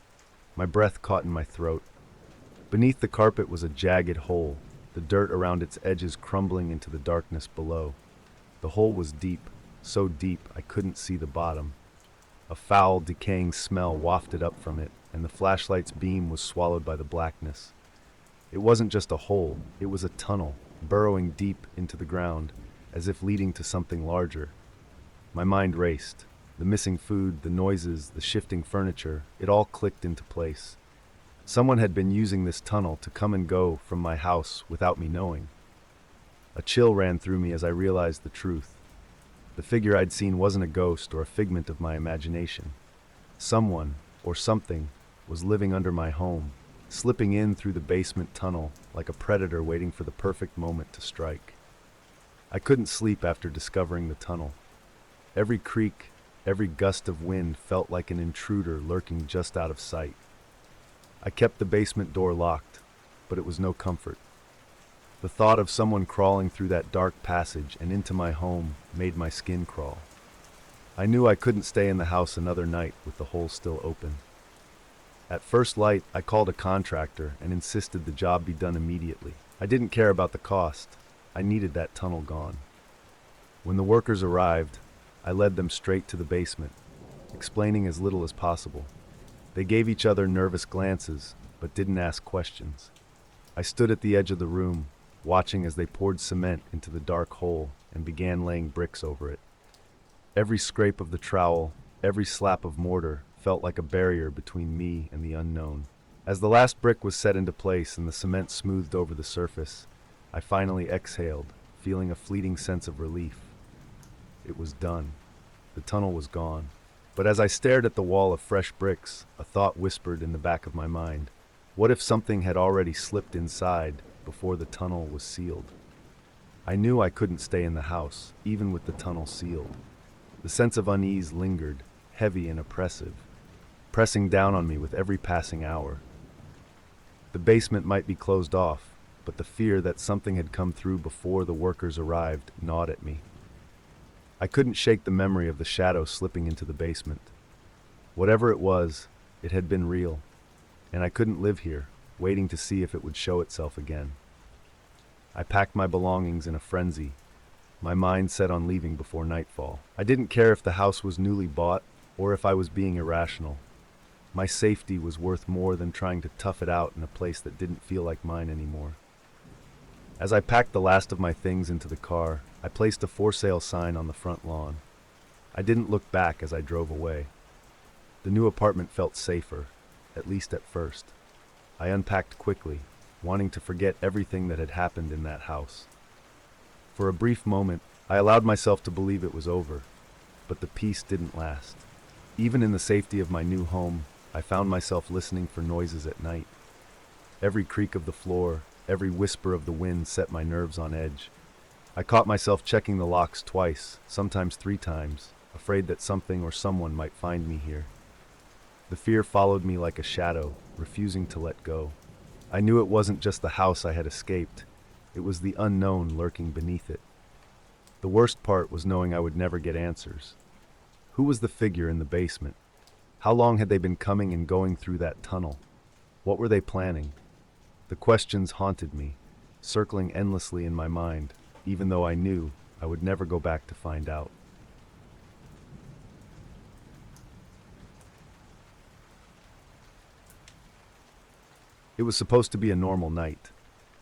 Speaker 1: My breath caught in my throat. Beneath the carpet was a jagged hole, the dirt around its edges crumbling into the darkness below. The hole was deep, so deep I couldn't see the bottom. A foul, decaying smell wafted up from it, and the flashlight's beam was swallowed by the blackness. It wasn't just a hole, it was a tunnel, burrowing deep into the ground, as if leading to something larger. My mind raced. The missing food, the noises, the shifting furniture, it all clicked into place. Someone had been using this tunnel to come and go from my house without me knowing. A chill ran through me as I realized the truth. The figure I'd seen wasn't a ghost or a figment of my imagination. Someone, or something, was living under my home, slipping in through the basement tunnel like a predator waiting for the perfect moment to strike. I couldn't sleep after discovering the tunnel. Every creak, every gust of wind felt like an intruder lurking just out of sight. I kept the basement door locked, but it was no comfort. The thought of someone crawling through that dark passage and into my home made my skin crawl. I knew I couldn't stay in the house another night with the hole still open. At first light, I called a contractor and insisted the job be done immediately. I didn't care about the cost. I needed that tunnel gone. When the workers arrived, I led them straight to the basement, explaining as little as possible. They gave each other nervous glances, but didn't ask questions. I stood at the edge of the room, watching as they poured cement into the dark hole and began laying bricks over it. Every scrape of the trowel, every slap of mortar felt like a barrier between me and the unknown. As the last brick was set into place and the cement smoothed over the surface, I finally exhaled, feeling a fleeting sense of relief. It was done. The tunnel was gone. But as I stared at the wall of fresh bricks, a thought whispered in the back of my mind. What if something had already slipped inside before the tunnel was sealed? I knew I couldn't stay in the house, even with the tunnel sealed. The sense of unease lingered, heavy and oppressive, pressing down on me with every passing hour. The basement might be closed off, but the fear that something had come through before the workers arrived gnawed at me. I couldn't shake the memory of the shadow slipping into the basement. Whatever it was, it had been real, and I couldn't live here, waiting to see if it would show itself again. I packed my belongings in a frenzy, my mind set on leaving before nightfall. I didn't care if the house was newly bought or if I was being irrational. My safety was worth more than trying to tough it out in a place that didn't feel like mine anymore. As I packed the last of my things into the car, I placed a for sale sign on the front lawn. I didn't look back as I drove away. The new apartment felt safer, at least at first. I unpacked quickly, wanting to forget everything that had happened in that house. For a brief moment, I allowed myself to believe it was over, but the peace didn't last. Even in the safety of my new home, I found myself listening for noises at night. Every creak of the floor, every whisper of the wind set my nerves on edge. I caught myself checking the locks twice, sometimes 3 times, afraid that something or someone might find me here. The fear followed me like a shadow, refusing to let go. I knew it wasn't just the house I had escaped, it was the unknown lurking beneath it. The worst part was knowing I would never get answers. Who was the figure in the basement? How long had they been coming and going through that tunnel? What were they planning? The questions haunted me, circling endlessly in my mind, even though I knew I would never go back to find out. It was supposed to be a normal night.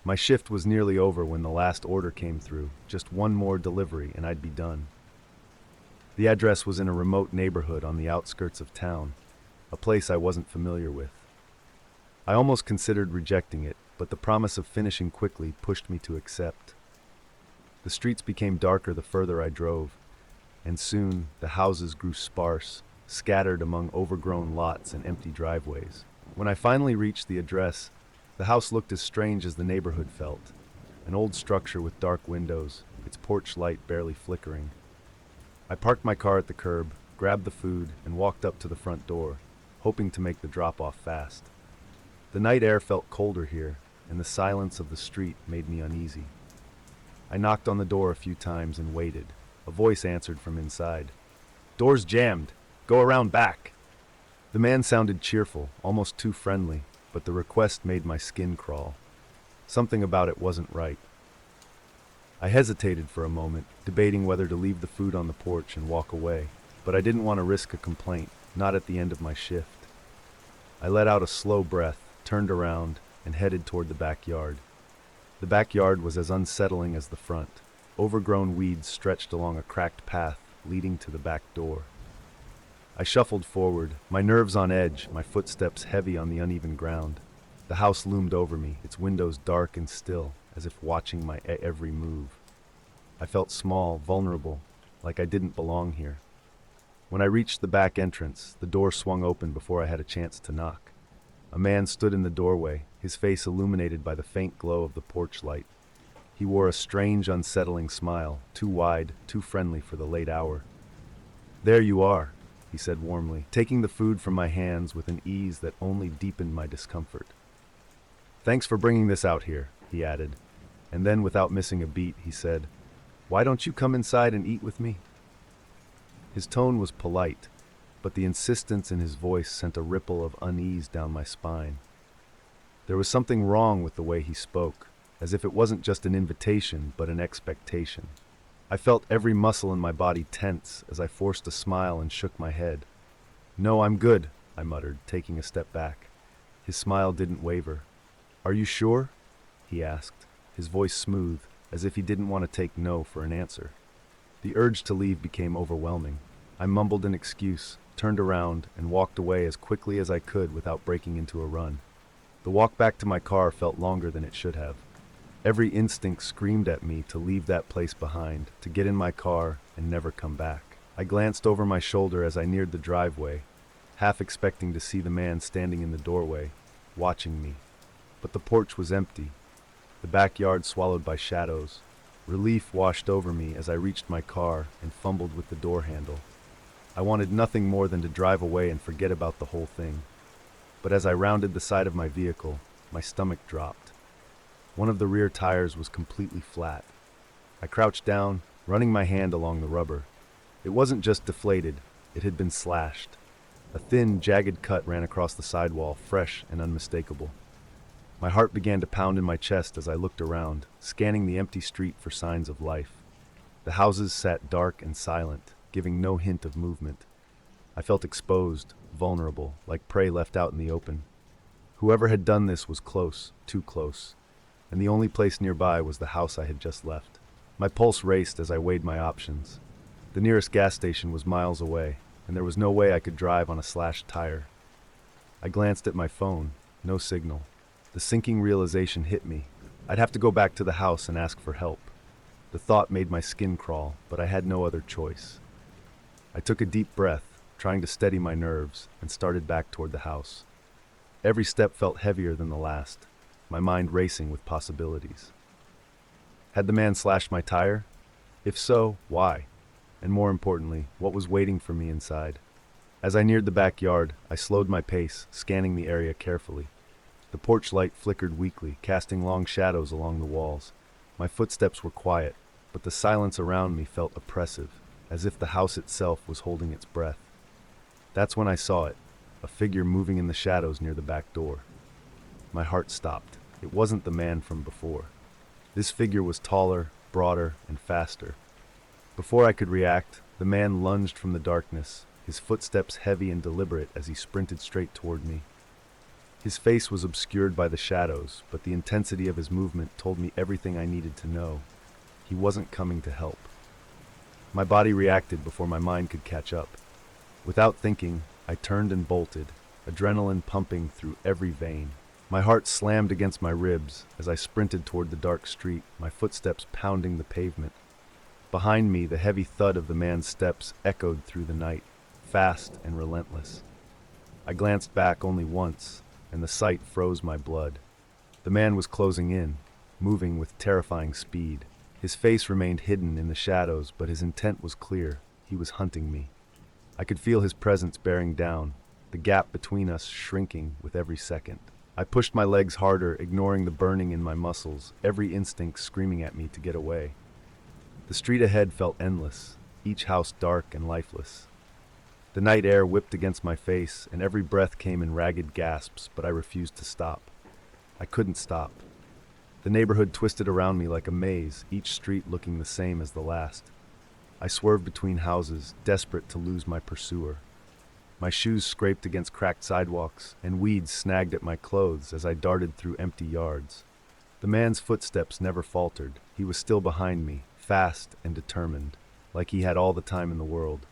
Speaker 1: My shift was nearly over when the last order came through. Just one more delivery and I'd be done. The address was in a remote neighborhood on the outskirts of town, a place I wasn't familiar with. I almost considered rejecting it, but the promise of finishing quickly pushed me to accept. The streets became darker the further I drove, and soon the houses grew sparse, scattered among overgrown lots and empty driveways. When I finally reached the address, the house looked as strange as the neighborhood felt. An old structure with dark windows, its porch light barely flickering. I parked my car at the curb, grabbed the food, and walked up to the front door, hoping to make the drop-off fast. The night air felt colder here, and the silence of the street made me uneasy. I knocked on the door a few times and waited. A voice answered from inside. "Door's jammed. Go around back." The man sounded cheerful, almost too friendly, but the request made my skin crawl. Something about it wasn't right. I hesitated for a moment, debating whether to leave the food on the porch and walk away, but I didn't want to risk a complaint, not at the end of my shift. I let out a slow breath, turned around, and headed toward the backyard. The backyard was as unsettling as the front. Overgrown weeds stretched along a cracked path leading to the back door. I shuffled forward, my nerves on edge, my footsteps heavy on the uneven ground. The house loomed over me, its windows dark and still, as if watching my every move. I felt small, vulnerable, like I didn't belong here. When I reached the back entrance, the door swung open before I had a chance to knock. A man stood in the doorway, his face illuminated by the faint glow of the porch light. He wore a strange, unsettling smile, too wide, too friendly for the late hour. "There you are," he said warmly, taking the food from my hands with an ease that only deepened my discomfort. "Thanks for bringing this out here," he added, and then without missing a beat, he said, "Why don't you come inside and eat with me?" His tone was polite, but the insistence in his voice sent a ripple of unease down my spine. There was something wrong with the way he spoke, as if it wasn't just an invitation, but an expectation. I felt every muscle in my body tense as I forced a smile and shook my head. "No, I'm good," I muttered, taking a step back. His smile didn't waver. "Are you sure?" he asked, his voice smooth, as if he didn't want to take no for an answer. The urge to leave became overwhelming. I mumbled an excuse, turned around, and walked away as quickly as I could without breaking into a run. The walk back to my car felt longer than it should have. Every instinct screamed at me to leave that place behind, to get in my car and never come back. I glanced over my shoulder as I neared the driveway, half expecting to see the man standing in the doorway, watching me. But the porch was empty, the backyard swallowed by shadows. Relief washed over me as I reached my car and fumbled with the door handle. I wanted nothing more than to drive away and forget about the whole thing. But as I rounded the side of my vehicle, my stomach dropped. One of the rear tires was completely flat. I crouched down, running my hand along the rubber. It wasn't just deflated, it had been slashed. A thin, jagged cut ran across the sidewall, fresh and unmistakable. My heart began to pound in my chest as I looked around, scanning the empty street for signs of life. The houses sat dark and silent, giving no hint of movement. I felt exposed, vulnerable, like prey left out in the open. Whoever had done this was close, too close, and the only place nearby was the house I had just left. My pulse raced as I weighed my options. The nearest gas station was miles away, and there was no way I could drive on a slashed tire. I glanced at my phone, no signal. The sinking realization hit me. I'd have to go back to the house and ask for help. The thought made my skin crawl, but I had no other choice. I took a deep breath, trying to steady my nerves, and started back toward the house. Every step felt heavier than the last, my mind racing with possibilities. Had the man slashed my tire? If so, why? And more importantly, what was waiting for me inside? As I neared the backyard, I slowed my pace, scanning the area carefully. The porch light flickered weakly, casting long shadows along the walls. My footsteps were quiet, but the silence around me felt oppressive, as if the house itself was holding its breath. That's when I saw it, a figure moving in the shadows near the back door. My heart stopped. It wasn't the man from before. This figure was taller, broader, and faster. Before I could react, the man lunged from the darkness, his footsteps heavy and deliberate as he sprinted straight toward me. His face was obscured by the shadows, but the intensity of his movement told me everything I needed to know. He wasn't coming to help. My body reacted before my mind could catch up. Without thinking, I turned and bolted, adrenaline pumping through every vein. My heart slammed against my ribs as I sprinted toward the dark street, my footsteps pounding the pavement. Behind me, the heavy thud of the man's steps echoed through the night, fast and relentless. I glanced back only once, and the sight froze my blood. The man was closing in, moving with terrifying speed. His face remained hidden in the shadows, but his intent was clear. He was hunting me. I could feel his presence bearing down, the gap between us shrinking with every second. I pushed my legs harder, ignoring the burning in my muscles, every instinct screaming at me to get away. The street ahead felt endless, each house dark and lifeless. The night air whipped against my face, and every breath came in ragged gasps, but I refused to stop. I couldn't stop. The neighborhood twisted around me like a maze, each street looking the same as the last. I swerved between houses, desperate to lose my pursuer. My shoes scraped against cracked sidewalks, and weeds snagged at my clothes as I darted through empty yards. The man's footsteps never faltered. He was still behind me, fast and determined, like he had all the time in the world.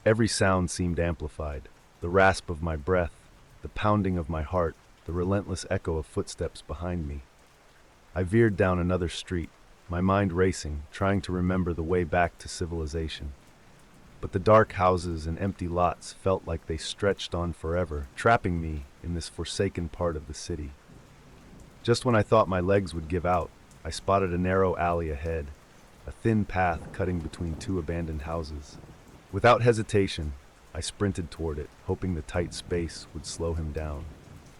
Speaker 1: Every sound seemed amplified, the rasp of my breath, the pounding of my heart, the relentless echo of footsteps behind me. I veered down another street, my mind racing, trying to remember the way back to civilization. But the dark houses and empty lots felt like they stretched on forever, trapping me in this forsaken part of the city. Just when I thought my legs would give out, I spotted a narrow alley ahead, a thin path cutting between two abandoned houses. Without hesitation, I sprinted toward it, hoping the tight space would slow him down.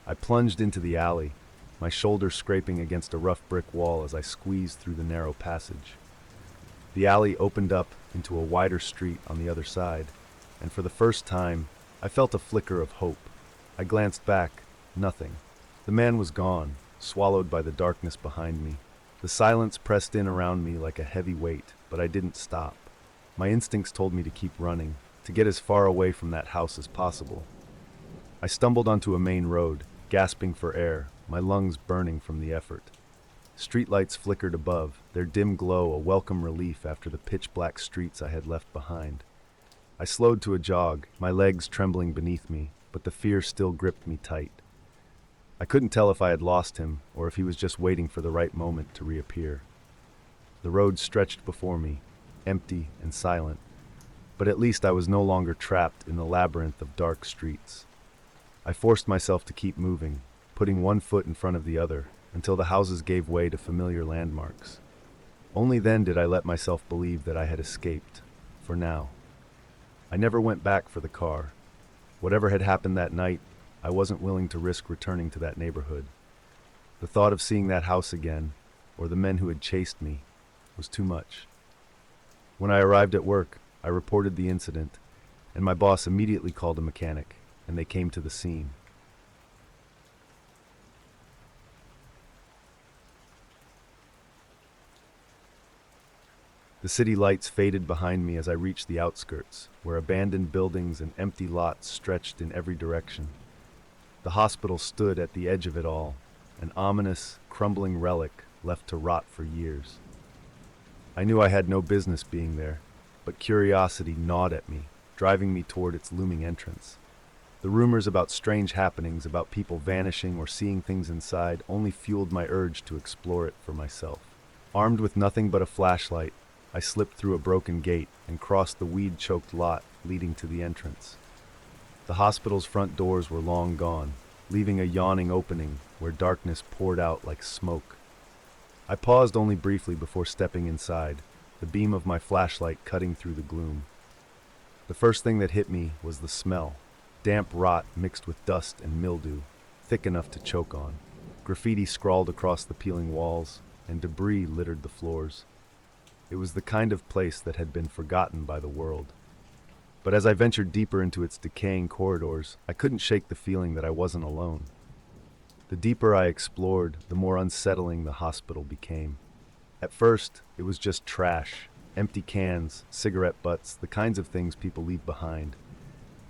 Speaker 1: I plunged into the alley, my shoulder scraping against a rough brick wall as I squeezed through the narrow passage. The alley opened up into a wider street on the other side, and for the first time, I felt a flicker of hope. I glanced back, nothing. The man was gone, swallowed by the darkness behind me. The silence pressed in around me like a heavy weight, but I didn't stop. My instincts told me to keep running, to get as far away from that house as possible. I stumbled onto a main road, gasping for air, my lungs burning from the effort. Streetlights flickered above, their dim glow a welcome relief after the pitch-black streets I had left behind. I slowed to a jog, my legs trembling beneath me, but the fear still gripped me tight. I couldn't tell if I had lost him, or if he was just waiting for the right moment to reappear. The road stretched before me, empty and silent, but at least I was no longer trapped in the labyrinth of dark streets. I forced myself to keep moving, putting one foot in front of the other, until the houses gave way to familiar landmarks. Only then did I let myself believe that I had escaped, for now. I never went back for the car. Whatever had happened that night, I wasn't willing to risk returning to that neighborhood. The thought of seeing that house again, or the men who had chased me, was too much. When I arrived at work, I reported the incident, and my boss immediately called a mechanic, and they came to the scene. The city lights faded behind me as I reached the outskirts, where abandoned buildings and empty lots stretched in every direction. The hospital stood at the edge of it all, an ominous, crumbling relic left to rot for years. I knew I had no business being there, but curiosity gnawed at me, driving me toward its looming entrance. The rumors about strange happenings, about people vanishing or seeing things inside, only fueled my urge to explore it for myself. Armed with nothing but a flashlight, I slipped through a broken gate and crossed the weed-choked lot leading to the entrance. The hospital's front doors were long gone, leaving a yawning opening where darkness poured out like smoke. I paused only briefly before stepping inside, the beam of my flashlight cutting through the gloom. The first thing that hit me was the smell, damp rot mixed with dust and mildew, thick enough to choke on. Graffiti scrawled across the peeling walls, and debris littered the floors. It was the kind of place that had been forgotten by the world. But as I ventured deeper into its decaying corridors, I couldn't shake the feeling that I wasn't alone. The deeper I explored, the more unsettling the hospital became. At first, it was just trash, empty cans, cigarette butts, the kinds of things people leave behind.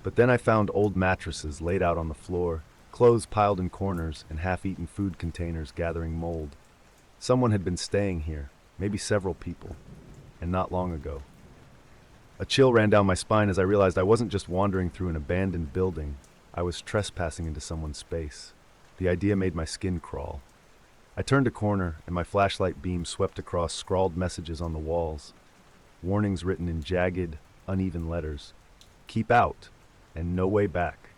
Speaker 1: But then I found old mattresses laid out on the floor, clothes piled in corners and half-eaten food containers gathering mold. Someone had been staying here, maybe several people, and not long ago. A chill ran down my spine as I realized I wasn't just wandering through an abandoned building, I was trespassing into someone's space. The idea made my skin crawl. I turned a corner and my flashlight beam swept across scrawled messages on the walls. Warnings written in jagged, uneven letters. Keep out, and no way back.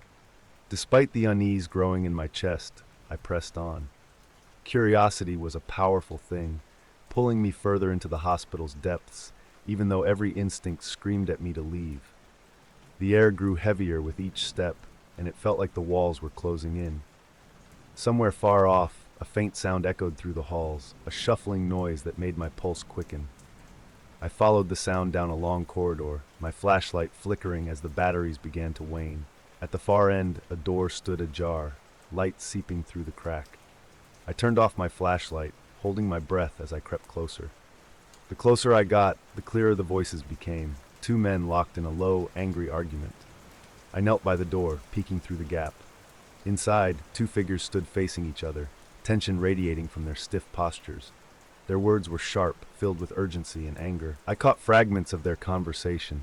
Speaker 1: Despite the unease growing in my chest, I pressed on. Curiosity was a powerful thing, pulling me further into the hospital's depths, even though every instinct screamed at me to leave. The air grew heavier with each step, and it felt like the walls were closing in. Somewhere far off, a faint sound echoed through the halls, a shuffling noise that made my pulse quicken. I followed the sound down a long corridor, my flashlight flickering as the batteries began to wane. At the far end, a door stood ajar, light seeping through the crack. I turned off my flashlight, holding my breath as I crept closer. The closer I got, the clearer the voices became, two men locked in a low, angry argument. I knelt by the door, peeking through the gap. Inside, two figures stood facing each other, tension radiating from their stiff postures. Their words were sharp, filled with urgency and anger. I caught fragments of their conversation.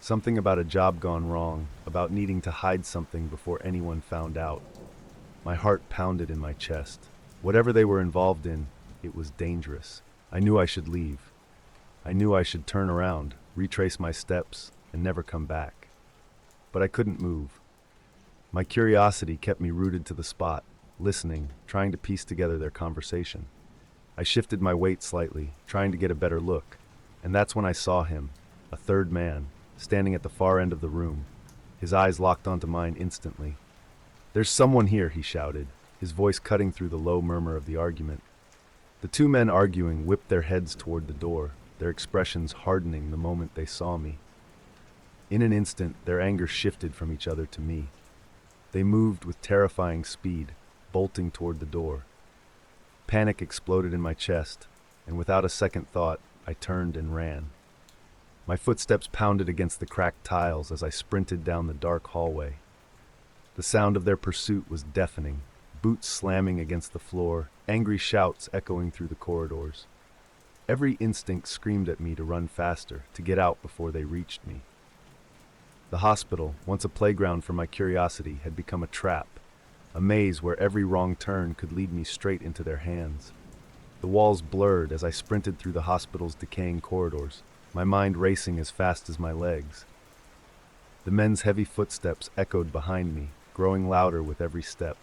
Speaker 1: Something about a job gone wrong, about needing to hide something before anyone found out. My heart pounded in my chest. Whatever they were involved in, it was dangerous. I knew I should leave. I knew I should turn around, retrace my steps, and never come back. But I couldn't move. My curiosity kept me rooted to the spot, listening, trying to piece together their conversation. I shifted my weight slightly, trying to get a better look, and that's when I saw him, a third man, standing at the far end of the room. His eyes locked onto mine instantly. "There's someone here," he shouted, his voice cutting through the low murmur of the argument. The two men arguing whipped their heads toward the door, their expressions hardening the moment they saw me. In an instant, their anger shifted from each other to me. They moved with terrifying speed, bolting toward the door. Panic exploded in my chest, and without a second thought, I turned and ran. My footsteps pounded against the cracked tiles as I sprinted down the dark hallway. The sound of their pursuit was deafening, boots slamming against the floor, angry shouts echoing through the corridors. Every instinct screamed at me to run faster, to get out before they reached me. The hospital, once a playground for my curiosity, had become a trap, a maze where every wrong turn could lead me straight into their hands. The walls blurred as I sprinted through the hospital's decaying corridors, my mind racing as fast as my legs. The men's heavy footsteps echoed behind me, growing louder with every step.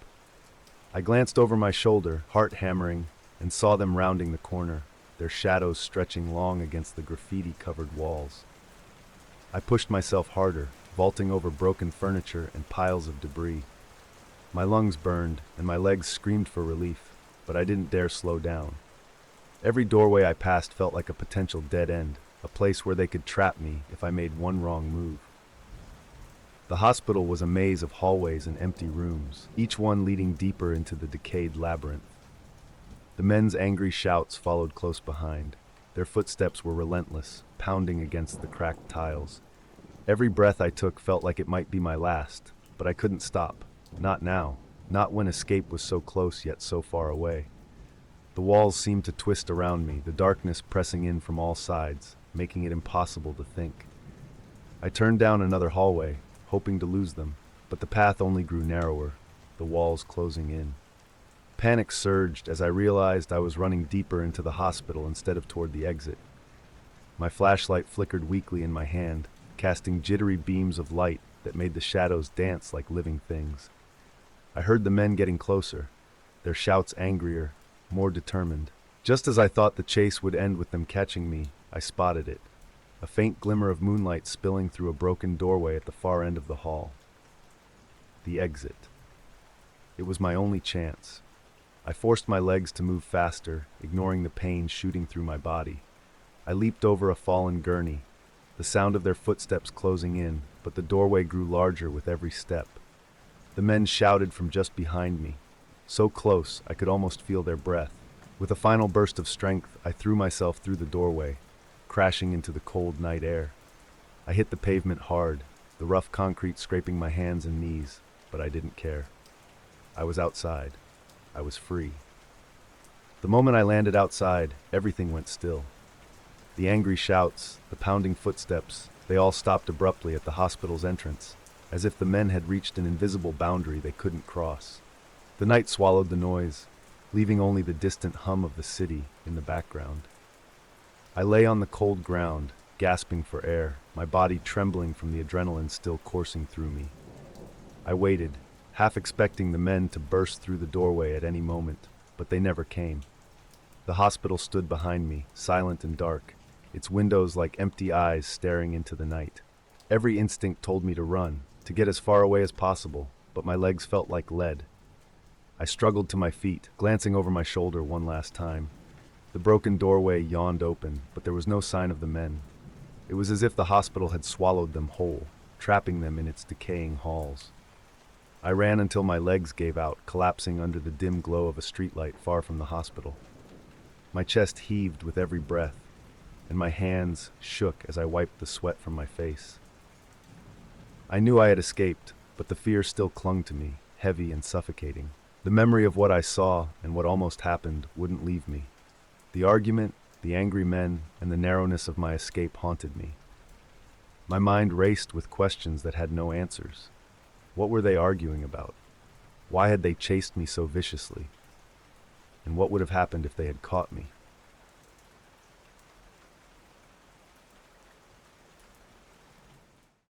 Speaker 1: I glanced over my shoulder, heart hammering, and saw them rounding the corner, their shadows stretching long against the graffiti-covered walls. I pushed myself harder, vaulting over broken furniture and piles of debris. My lungs burned, and my legs screamed for relief, but I didn't dare slow down. Every doorway I passed felt like a potential dead end, a place where they could trap me if I made one wrong move. The hospital was a maze of hallways and empty rooms, each one leading deeper into the decayed labyrinth. The men's angry shouts followed close behind. Their footsteps were relentless, pounding against the cracked tiles. Every breath I took felt like it might be my last, but I couldn't stop. Not now. Not when escape was so close yet so far away. The walls seemed to twist around me, the darkness pressing in from all sides, making it impossible to think. I turned down another hallway, hoping to lose them, but the path only grew narrower, the walls closing in. Panic surged as I realized I was running deeper into the hospital instead of toward the exit. My flashlight flickered weakly in my hand, casting jittery beams of light that made the shadows dance like living things. I heard the men getting closer, their shouts angrier, more determined. Just as I thought the chase would end with them catching me, I spotted it, a faint glimmer of moonlight spilling through a broken doorway at the far end of the hall. The exit. It was my only chance. I forced my legs to move faster, ignoring the pain shooting through my body. I leaped over a fallen gurney, the sound of their footsteps closing in, but the doorway grew larger with every step. The men shouted from just behind me, so close I could almost feel their breath. With a final burst of strength, I threw myself through the doorway, crashing into the cold night air. I hit the pavement hard, the rough concrete scraping my hands and knees, but I didn't care. I was outside. I was free. The moment I landed outside, everything went still. The angry shouts, the pounding footsteps, they all stopped abruptly at the hospital's entrance, as if the men had reached an invisible boundary they couldn't cross. The night swallowed the noise, leaving only the distant hum of the city in the background. I lay on the cold ground, gasping for air, my body trembling from the adrenaline still coursing through me. I waited, half expecting the men to burst through the doorway at any moment, but they never came. The hospital stood behind me, silent and dark, its windows like empty eyes staring into the night. Every instinct told me to run, to get as far away as possible, but my legs felt like lead. I struggled to my feet, glancing over my shoulder one last time. The broken doorway yawned open, but there was no sign of the men. It was as if the hospital had swallowed them whole, trapping them in its decaying halls. I ran until my legs gave out, collapsing under the dim glow of a streetlight far from the hospital. My chest heaved with every breath, and my hands shook as I wiped the sweat from my face. I knew I had escaped, but the fear still clung to me, heavy and suffocating. The memory of what I saw and what almost happened wouldn't leave me. The argument, the angry men, and the narrowness of my escape haunted me. My mind raced with questions that had no answers. What were they arguing about? Why had they chased me so viciously? And what would have happened if they had caught me?